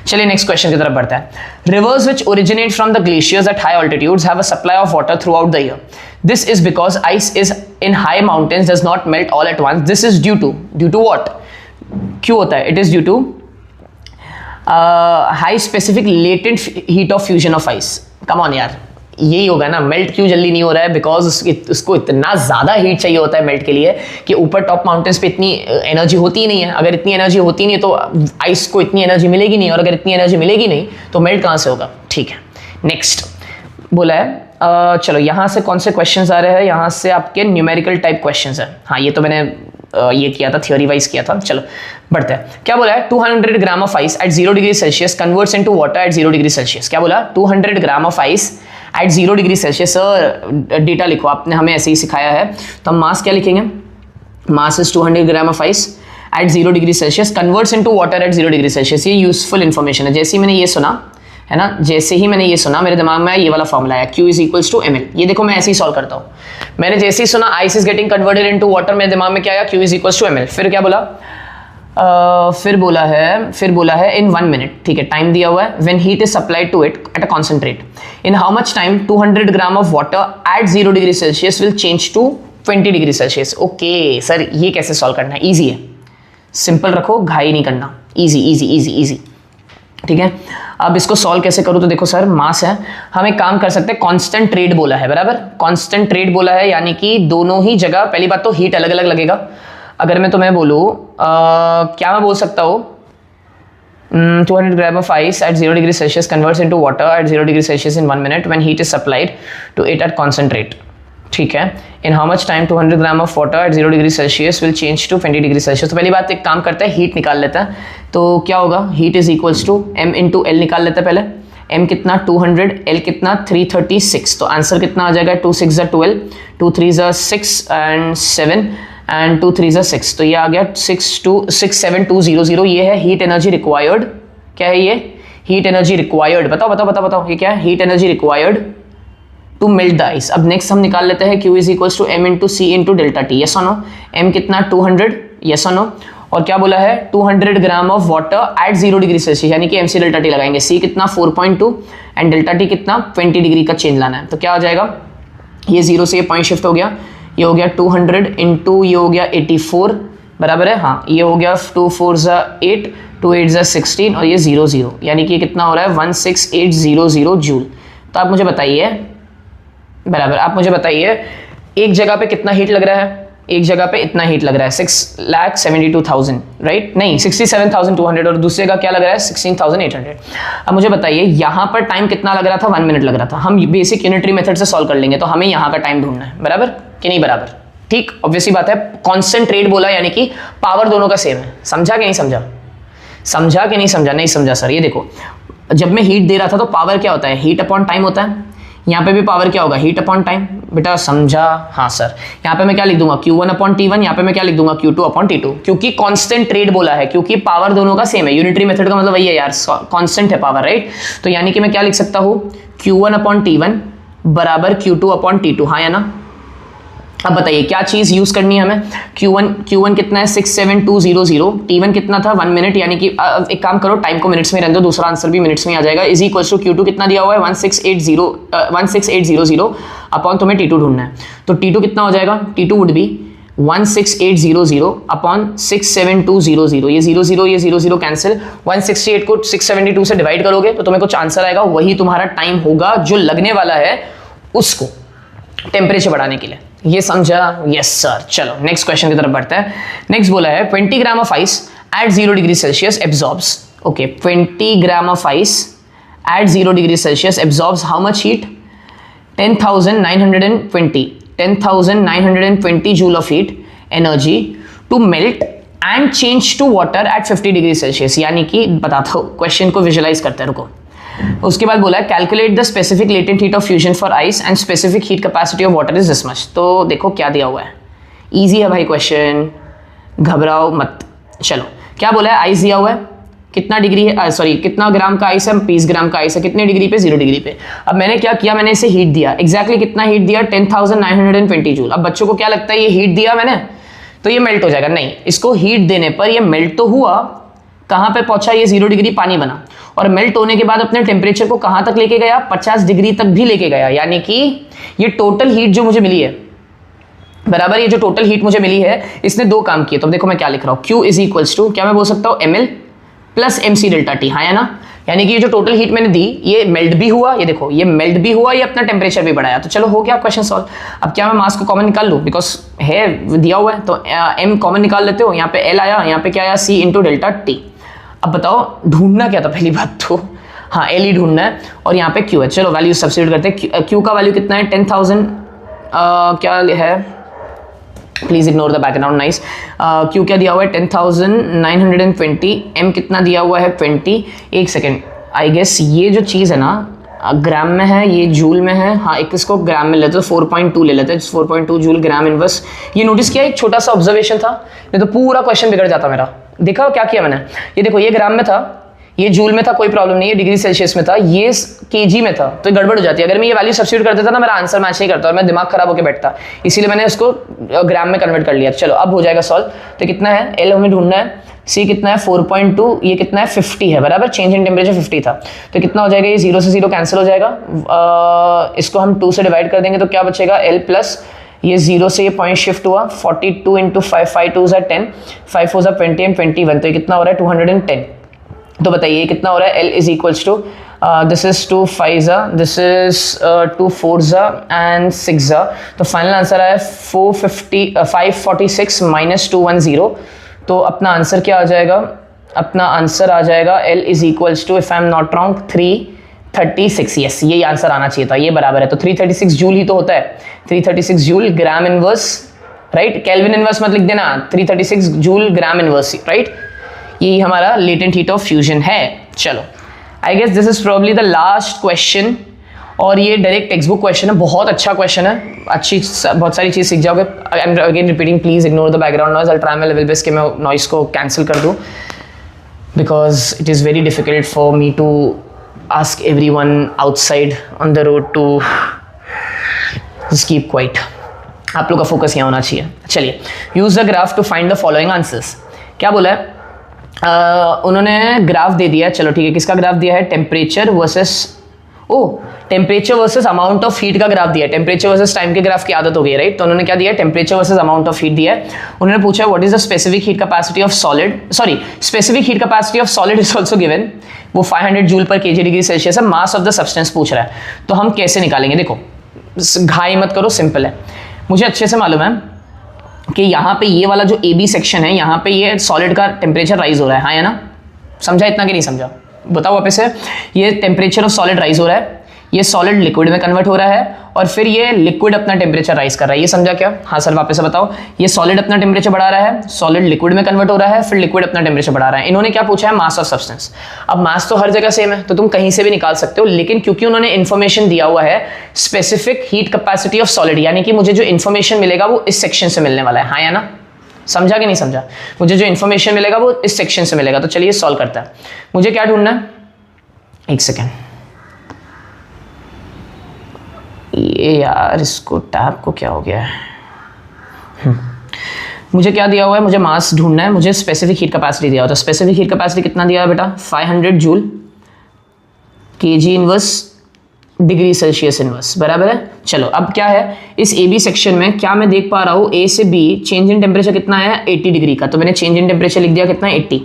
चलिए नेक्स्ट क्वेश्चन की तरफ बढ़ता है। Rivers which originate from the glaciers at high altitudes have a supply of water throughout the year. This is because ice is in high mountains does not melt all at once. This is due to what? क्यों होता है? It is due to high specific latent heat of fusion of ice. Come on यार, यही होगा ना। Melt क्यों जल्दी नहीं हो रहा है? बिकॉज उसको इतना ज़्यादा हीट चाहिए होता है मेल्ट के लिए कि ऊपर टॉप माउंटेन्स पे इतनी एनर्जी होती ही नहीं है। अगर इतनी एनर्जी होती नहीं है तो आइस को इतनी एनर्जी मिलेगी नहीं, और अगर इतनी एनर्जी मिलेगी नहीं तो मेल्ट कहाँ से होगा? ठीक है, नेक्स्ट बोला है चलो यहाँ से कौन से क्वेश्चंस आ रहे हैं? यहाँ से आपके न्यूमेरिकल टाइप क्वेश्चंस है। हाँ, ये तो मैंने ये किया था, थ्योरी वाइज किया था। चलो बढ़ते हैं। क्या बोला है? 200 gram of ice at 0 degree Celsius converts into water at 0 degree Celsius. क्या बोला? 200 gram of ice at 0 degree Celsius. Sir data लिखो, आपने हमें ऐसे ही सिखाया है। तो हम मास क्या लिखेंगे? Mass is 200 gram of ice at 0 degree Celsius converts into water at 0 degree Celsius. ये यूजफुल इन्फॉर्मेशन है। जैसे ही मैंने ये सुना है ना, जैसे ही मैंने ये सुना मेरे दिमाग में ये वाला फॉर्मूला है, Q is equals to ml। ये देखो मैं ऐसे ही सॉल्व करता हूँ। मैंने जैसे ही सुना ice is getting converted into water, मेरे दिमाग में क्या आया? Q is equals to ml। फिर क्या बोला? फिर बोला है इन 1 मिनट, ठीक है, टाइम दिया हुआ है। When heat is supplied to it at a concentrate in how much time 200 gram of water at 0 degree Celsius will change to 20 degree Celsius. Okay sir, ये कैसे सॉल्व करना है? ईजी है, सिंपल रखो, घाई नहीं करना, ईजी ईजी ईजी ईजी, ठीक है। अब इसको सॉल्व कैसे करूँ? तो देखो सर, मास है, हम एक काम कर सकते हैं, कांस्टेंट रेट बोला है, बराबर, कांस्टेंट रेट बोला है, यानी कि दोनों ही जगह, पहली बात तो हीट अलग अलग लगेगा। अगर मैं तुम्हें बोलूँ क्या मैं बोल सकता हूँ, 200 gram of ice at 0 degree Celsius converts into water at 0 degree Celsius in 1 minute when heat is supplied to it at constant rate. ठीक है, in how much time 200 gram of water at 0 degree Celsius will change to 20 degree Celsius. तो पहली बात एक काम करते हैं, heat निकाल लेते हैं। तो क्या होगा, heat is equals to m into L निकाल लेते हैं पहले। m कितना 200, l कितना 336, तो आंसर कितना आ जाएगा 2 6 12, 2 3 6 एंड 7 एंड 2 3 6, तो ये आ गया 67200। ये है हीट एनर्जी रिक्वायर्ड। क्या है ये, हीट एनर्जी रिक्वायर्ड। बताओ बताओ बताओ बताओ, ये क्या है, heat energy required to melt the ice. अब नेक्स्ट हम निकाल लेते हैं Q is equals to m into C into delta T. Yes और नो, m कितना 200, यस और नो, और क्या बोला है 200 gram of water at 0 degree Celsius, यानी कि MC डेल्टा टी लगाएंगे। C कितना 4.2 एंड डेल्टा टी कितना 20 डिग्री का चेंज लाना है। तो क्या हो जाएगा, ये 0 से ये पॉइंट शिफ्ट हो गया, ये हो गया 200 इंटू ये हो गया 84 बराबर है, हाँ ये हो गया 2 4 8, 2 8 16 और ये 0 0, यानी कि कितना हो रहा है 16800 जूल। तो आप मुझे बताइए, बराबर आप मुझे बताइए एक जगह पे कितना हीट लग रहा है, एक जगह पे इतना हीट लग रहा है 6,72,000 राइट, नहीं 67,200, और दूसरे का क्या लग रहा है 16,800। अब मुझे बताइए यहाँ पर टाइम कितना लग रहा था, 1 मिनट लग रहा था। हम बेसिक यूनिटरी मेथड से सॉल्व कर लेंगे, तो हमें यहाँ का टाइम ढूंढना है, बराबर कि नहीं बराबर, ठीक ऑब्वियसली बात है। कॉन्सेंट्रेट बोला यानी कि पावर दोनों का सेम है, समझा कि नहीं समझा, समझा कि नहीं समझा, नहीं समझा सर। ये देखो जब मैं हीट दे रहा था तो पावर क्या होता है, हीट अपॉन टाइम होता है। यहाँ पे भी पावर क्या होगा, हीट अपॉन टाइम। बेटा समझा, हाँ सर। यहाँ पे मैं क्या लिख दूंगा Q1 अपॉन T1, यहाँ पे मैं क्या लिख दूंगा Q2 अपॉन T2, क्योंकि कांस्टेंट रेट बोला है, क्योंकि पावर दोनों का सेम है। यूनिटरी मेथड का मतलब वही है यार, कांस्टेंट है पावर राइट। तो यानी कि मैं क्या लिख सकता हूँ Q1 अपॉन T1 बराबर Q2 अपॉन T2, हाँ या ना। अब बताइए क्या चीज यूज करनी है हमें, Q1 कितना है 67200, T1 कितना था 1 मिनट, यानी कि एक काम करो टाइम को मिनट्स में रहने दो, दूसरा आंसर भी मिनट्स में आ जाएगा। इज इक्वल्स टू Q2 कितना दिया हुआ है 16800 अपॉन तुम्हें T2 ढूंढना है। तो T2 कितना हो जाएगा, T2 वुड बी 16800 अपॉन 67200, ये 00 ये 00 कैंसिल, 168 को 672 से डिवाइड करोगे तो तुम्हें कुछ आंसर आएगा, वही तुम्हारा टाइम होगा जो लगने वाला है उसको टेम्परेचर बढ़ाने के लिए। ये समझा, यस सर। चलो नेक्स्ट क्वेश्चन की तरफ बढ़ते हैं। नेक्स्ट बोला है 20 gram of ice at 0 degree Celsius absorbs, okay 20 gram of ice at 0 degree Celsius absorbs how much heat, 10,920 joule of heat energy to melt and change to water at 50 degree Celsius. यानी कि बताता हूँ, question को visualise करते हैं, रुको। उसके बाद बोला है calculate the specific latent heat of fusion for ice and specific heat capacity of water is this much. तो देखो क्या दिया हुआ है, इजी है भाई क्वेश्चन, घबराओ मत। चलो क्या बोला है, आइस दिया हुआ है, कितना डिग्री है, सॉरी कितना ग्राम का आइस है, 20 ग्राम का आइस है, कितने डिग्री पे 0 डिग्री पे। अब मैंने क्या किया, मैंने इसे हीट दिया, एग्जैक्टली कितना हीट दिया 10,920 जूल। अब बच्चों को क्या लगता है ये हीट दिया मैंने तो ये मेल्ट हो जाएगा, नहीं, इसको हीट देने पर ये मेल्ट तो हुआ, कहाँ पे पहुंचा, ये 0 डिग्री पानी बना, और मेल्ट होने के बाद अपने टेम्परेचर को कहां तक लेके गया, 50 डिग्री तक भी लेके गया। यानी कि ये टोटल हीट जो मुझे मिली है, बराबर ये जो टोटल हीट मुझे मिली है इसने दो काम किए। तो देखो मैं क्या लिख रहा हूं, Q इज इक्वल्स टू, क्या मैं बोल सकता हूं ml plus MC delta T, हाँ या ना। यानी कि ये जो टोटल हीट मैंने दी ये मेल्ट भी हुआ, ये देखो ये मेल्ट भी हुआ, ये अपना टेम्परेचर भी बढ़ाया। तो चलो हो गया क्वेश्चन सॉल्व। अब क्या मैं मास को कॉमन निकाल लूँ, बिकॉज है दिया हुआ है, तो M कॉमन निकाल लेते हो, यहाँ पे L आया, यहाँ पे क्या आया C इंटू डेल्टा टी। अब बताओ ढूंढना क्या था, पहली बात तो हाँ L ही ढूंढना है, और यहाँ पे Q है। चलो वैल्यू सब्स्टिट्यूट करते हैं। Q का वैल्यू कितना है 10,000, क्या है, please ignore the background nice. Q क्या दिया हुआ है 10,920, M कितना दिया हुआ है 20। एक सेकेंड, आई गेस ये जो चीज़ है ना ग्राम में है, ये जूल में है, हाँ एक इसको ग्राम में लेते हैं, 4.2 ले लेते हैं, 4.2 जूल ग्राम इनवर्स। ये नोटिस किया, एक छोटा सा ऑब्जर्वेशन था, नहीं तो पूरा क्वेश्चन बिगड़ जाता मेरा। देखा क्या किया मैंने, ये देखो ये ग्राम में था, ये जूल में था, कोई प्रॉब्लम नहीं है, डिग्री सेल्सियस में था, ये केजी में था, तो गड़बड़ हो जाती है। अगर मैं ये वैल्यू सब्स्टिट्यूट कर देता ना, मेरा आंसर मैच नहीं करता और मैं दिमाग खराब होकर बैठता, इसीलिए मैंने उसको ग्राम में कन्वर्ट कर लिया। चलो अब हो जाएगा सॉल्व। तो कितना है, L हमें ढूंढना है, C कितना है 4.2, ये कितना है 50 है, बराबर चेंज इन टेम्परेचर 50 था, तो कितना हो जाएगा, ये 0 से 0 कैंसिल हो जाएगा, इसको हम 2 से डिवाइड कर देंगे तो क्या बचेगा L प्लस ये 0 से ये पॉइंट शिफ्ट हुआ 42 इंटू 5, 5 2 ज़ा 10, 5 4 ज़ा 20 एंड 21, तो ये कितना हो रहा है 210। तो बताइए कितना हो रहा है, L is equals to this is 2 5 ज़ा, दिस इज 2 4 ज़ा एंड 6 ज़ा, तो फाइनल आंसर आया 546 माइनस 210। तो अपना आंसर क्या आ जाएगा, अपना आंसर आ जाएगा L is equals to, if I am not wrong, 336। Yes, यही आंसर आना चाहिए था, ये बराबर है। तो 336 जूल ही तो होता है, 336 जूल ग्राम इनवर्स, राइट। केल्विन इनवर्स मत लिख देना, 336 जूल ग्राम इनवर्स, राइट। यही हमारा लेटेंट हीट ऑफ फ्यूजन है। चलो, I guess this is probably the last question, और ये डायरेक्ट टेक्स्ट बुक क्वेश्चन है, बहुत अच्छा क्वेश्चन है, बहुत सारी चीज़ सीख जाओगे। I am again repeating, please ignore the background noise. I try my level best कि मैं नॉइस को कैंसिल कर दूँ, because it is very difficult for me to ask everyone outside on the road to just keep quiet. आप लोग का focus यहाँ होना चाहिए। चलिए, use the graph to find the following answers. क्या बोला है? उन्होंने ग्राफ दे दिया, चलो ठीक है। किसका ग्राफ दिया है? Temperature versus, temperature versus amount of heat का ग्राफ दिया है। टेम्परेचर वर्सेस टाइम के ग्राफ की आदत हो गई, राइट। तो उन्होंने क्या दिया है? Temperature versus amount of heat दिया है। उन्होंने पूछा what is the specific heat capacity of solid, sorry specific heat capacity of solid is also given, वो 500 जूल पर केजी डिग्री सेल्सियस है। मास ऑफ द सब्सटेंस पूछ रहा है, तो हम कैसे निकालेंगे? देखो, घाई मत करो, सिंपल है। मुझे अच्छे से मालूम है कि यहाँ पे ये वाला जो AB सेक्शन है, यहाँ पे ये सॉलिड का टेम्परेचर राइज हो रहा है, हाँ या ना? समझा इतना कि नहीं समझा? बताओ वापस से। ये टेम्परेचर ऑफ सॉलिड राइज हो रहा है, ये सॉलिड लिक्विड में कन्वर्ट हो रहा है, और फिर ये लिक्विड अपना टेम्परेचर राइज कर रहा है। ये समझा क्या? हाँ सर, वापस से बताओ। ये सॉलिड अपना टेम्परेचर बढ़ा रहा है, सॉलिड लिक्विड में कन्वर्ट हो रहा है, फिर लिक्विड अपना टेम्परेचर बढ़ा रहा है। इन्होंने क्या पूछा है? Mass of substance. अब मास तो हर जगह सेम है, तो तुम कहीं से भी निकाल सकते हो, लेकिन क्योंकि उन्होंने इन्फॉर्मेशन दिया हुआ है specific heat capacity of solid, यानी कि मुझे जो इन्फॉर्मेशन मिलेगा वो इस सेक्शन से मिलने वाला है, हाँ या ना? समझा कि नहीं समझा? मुझे जो इन्फॉर्मेशन मिलेगा वो इस सेक्शन से मिलेगा। तो चलिए सॉल्व करता है। मुझे क्या ढूंढना है? एक सेकेंड, ये यार इसको टैब को क्या हो गया है? मुझे क्या दिया हुआ है? मुझे मास ढूंढना है, मुझे स्पेसिफिक हीट कैपेसिटी दिया हुआ है। तो स्पेसिफिक हीट कैपेसिटी कितना दिया है बेटा? 500 joule KG inverse degree Celsius inverse, बराबर है। चलो, अब क्या है इस AB सेक्शन में? क्या मैं देख पा रहा हूँ A से B चेंज इन टेम्परेचर कितना है? 80 डिग्री का। तो मैंने चेंज इन टेम्परेचर लिख दिया, कितना है? 80।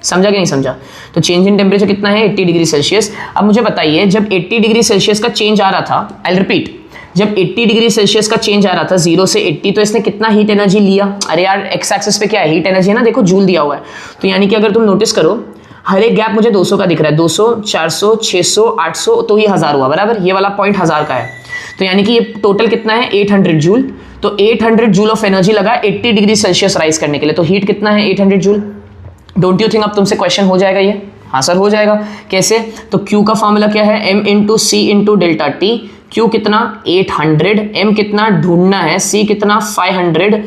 समझा कि नहीं समझा? तो चेंज इन टेम्परेचर कितना है? 80 डिग्री सेल्सियस। अब मुझे बताइए, जब 80 डिग्री सेल्सियस का चेंज आ रहा था, आई रिपीट, जब 80 डिग्री सेल्सियस का चेंज आ रहा था 0 से 80, तो इसने कितना हीट एनर्जी लिया? अरे यार, एक्स एक्सिस पे क्या है? हीट एनर्जी है ना, देखो जूल दिया हुआ है। तो यानी कि अगर तुम नोटिस करो, हर एक गैप मुझे 200 का दिख रहा है, 200, 400, 600, 800, तो ये 1000 हुआ, बराबर। ये वाला पॉइंट 1000 का है, तो यानी कि ये टोटल कितना है? 800 जूल। तो 800 जूल ऑफ एनर्जी लगा 80 डिग्री सेल्सियस राइज करने के लिए। तो हीट कितना है? 800 जूल। डोंट यू थिंक अब तुमसे क्वेश्चन हो जाएगा ये? हाँ सर, हो जाएगा। कैसे? तो Q का फॉर्मूला क्या है? M into C into delta T। Q कितना? 800, M कितना ढूंढना है, C कितना? 500,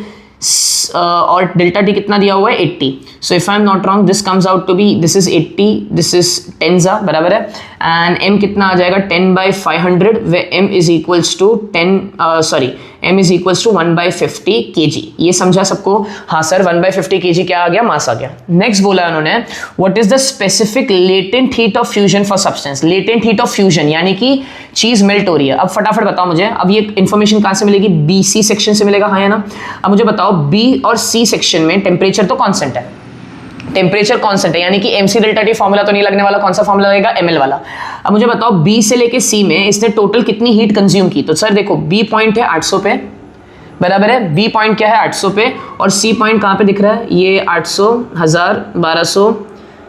और डेल्टा T कितना दिया हुआ है? 80। So if I am not wrong, this comes out to be, this is 80, this is 10 बराबर है। एंड M कितना आ जाएगा? 10/500, वे M is equals to 1 by 50 kg। ये समझा सबको? हाँ सर, 1 by 50 kg क्या आ गया? मास आ गया। नेक्स्ट बोला उन्होंने, what is the specific latent heat of fusion for substance. Latent heat of fusion यानी कि चीज मेल्ट हो रही है। अब फटाफट बताओ मुझे, अब ये इंफॉर्मेशन कहां से मिलेगी? BC सेक्शन से मिलेगा, हाँ या ना? अब मुझे बताओ, B और C सेक्शन में टेम्परेचर तो कांस्टेंट है, टेम्परेचर कांस्टेंट है, यानी कि MC डेल्टा T फॉर्मूला तो नहीं लगने वाला। कौन सा फॉर्मूला लगेगा? ML वाला। अब मुझे बताओ, B से लेके C में इसने टोटल कितनी हीट कंज्यूम की? तो सर देखो, B पॉइंट है 800 पे, बराबर है। B पॉइंट क्या है? 800 पे, और C पॉइंट कहाँ पे दिख रहा है? ये 800, 1000, 1200,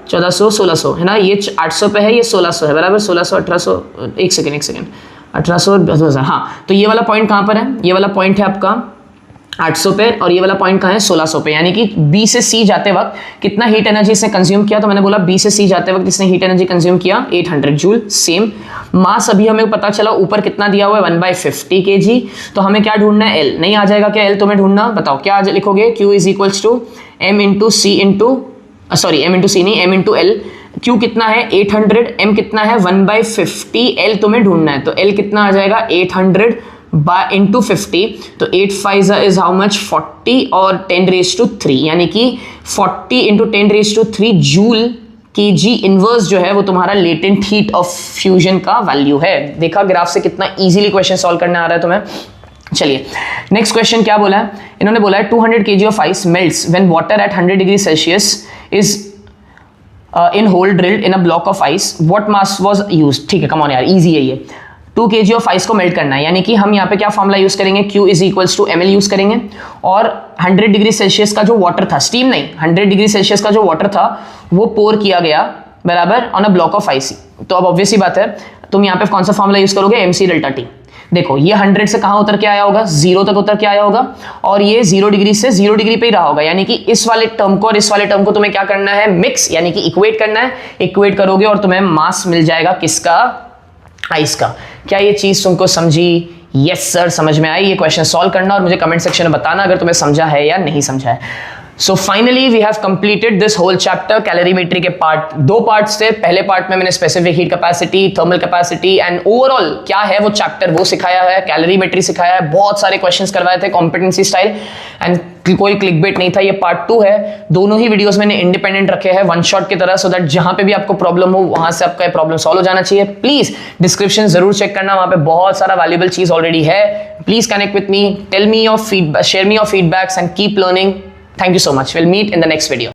1400, 1600 है ना। ये 800 पे है, ये 1600 है, बराबर। 1600, 1800, एक सेकेंड 1800, 2000। हाँ, तो ये वाला पॉइंट कहाँ पर है? ये वाला पॉइंट है आपका 800 पे, और ये वाला पॉइंट कहाँ है? 1600 पे। यानी कि B से C जाते वक्त कितना हीट एनर्जी इसने कंज्यूम किया? तो मैंने बोला B से C जाते वक्त इसने हीट एनर्जी कंज्यूम किया 800 जूल। सेम मास अभी हमें पता चला ऊपर कितना दिया हुआ है? 1 by 50 kg। तो हमें क्या ढूंढना है? L। नहीं आ जाएगा क्या L तुम्हें ढूंढना? बताओ क्या लिखोगे? Q is equals to M into C into, sorry M into C नहीं, M इंटू L। Q कितना है? 800, M कितना है? 1 by 50, L तुम्हें ढूंढना है। तो L कितना आ जाएगा? 800 by इंटू 50। तो 8 5 इज हाउ मच? 40, और 10 raised to 3, यानी कि 40 into 10 raised to 3 joule kg inverse जो है वो तुम्हारा लेटेंट हीट ऑफ फ्यूजन का वैल्यू है। देखा ग्राफ से कितना इजीली क्वेश्चन सॉल्व करने आ रहा है तुम्हें। चलिए नेक्स्ट क्वेश्चन क्या बोला है? इन्होंने बोला है 200 kg of ice melts when water at 100 degree Celsius is in hole drilled in a block of ice, what mass was used? ठीक है, कम ऑन यार, इजी है ये। 2 kg ऑफ आइस को मेल्ट करना है, यानी कि हम यहाँ पे क्या फॉर्मूला यूज करेंगे, Q is equals to ml use करेंगे, और 100 डिग्री सेल्सियस का जो वाटर था, स्टीम नहीं, 100 डिग्री सेल्सियस का जो वाटर था वो पोर किया गया बराबर on a block of ice. तो अब ऑब्वियस ही बात है, तुम यहाँ पे कौन सा फॉर्मूला यूज करोगे, MC डेल्टा T। देखो ये 100 से कहां उतर के आया होगा, 0 तक उतर के आया होगा, और ये 0 डिग्री से 0 डिग्री पे ही रहा होगा, यानी कि इस वाले टर्म को और इस वाले टर्म को तुम्हें क्या करना है, मिक्स, यानी कि इक्वेट करना है। इक्वेट करोगे और तुम्हें मास मिल जाएगा किसका, आइस का। क्या ये चीज तुमको समझी? यस सर, समझ में आई। ये क्वेश्चन सॉल्व करना और मुझे कमेंट सेक्शन में बताना अगर तुम्हें समझा है या नहीं समझा है। So finally we have completed this whole chapter। Calorimetry के दो पार्ट्स थे। पहले पार्ट में मैंने specific heat capacity, thermal capacity and overall क्या है वो चैप्टर वो सिखाया है, कैलोरीमेट्री सिखाया है, बहुत सारे क्वेश्चंस करवाए थे कॉम्पिटेंसी स्टाइल, एंड कोई क्लिकबेट नहीं था। ये पार्ट 2 है। दोनों ही वीडियोस मैंने इंडिपेंडेंट रखे हैं वन शॉट की तरह, सो दैट जहां पे भी आपको प्रॉब्लम हो वहां से आपका प्रॉब्लम सॉल्व हो जाना चाहिए। प्लीज डिस्क्रिप्शन जरूर चेक करना, वहां पे बहुत सारा वैल्यूएबल चीज ऑलरेडी है। Please connect with me, tell me your feedback, share me your feedbacks and keep learning. Thank you so much. We'll meet in the next video.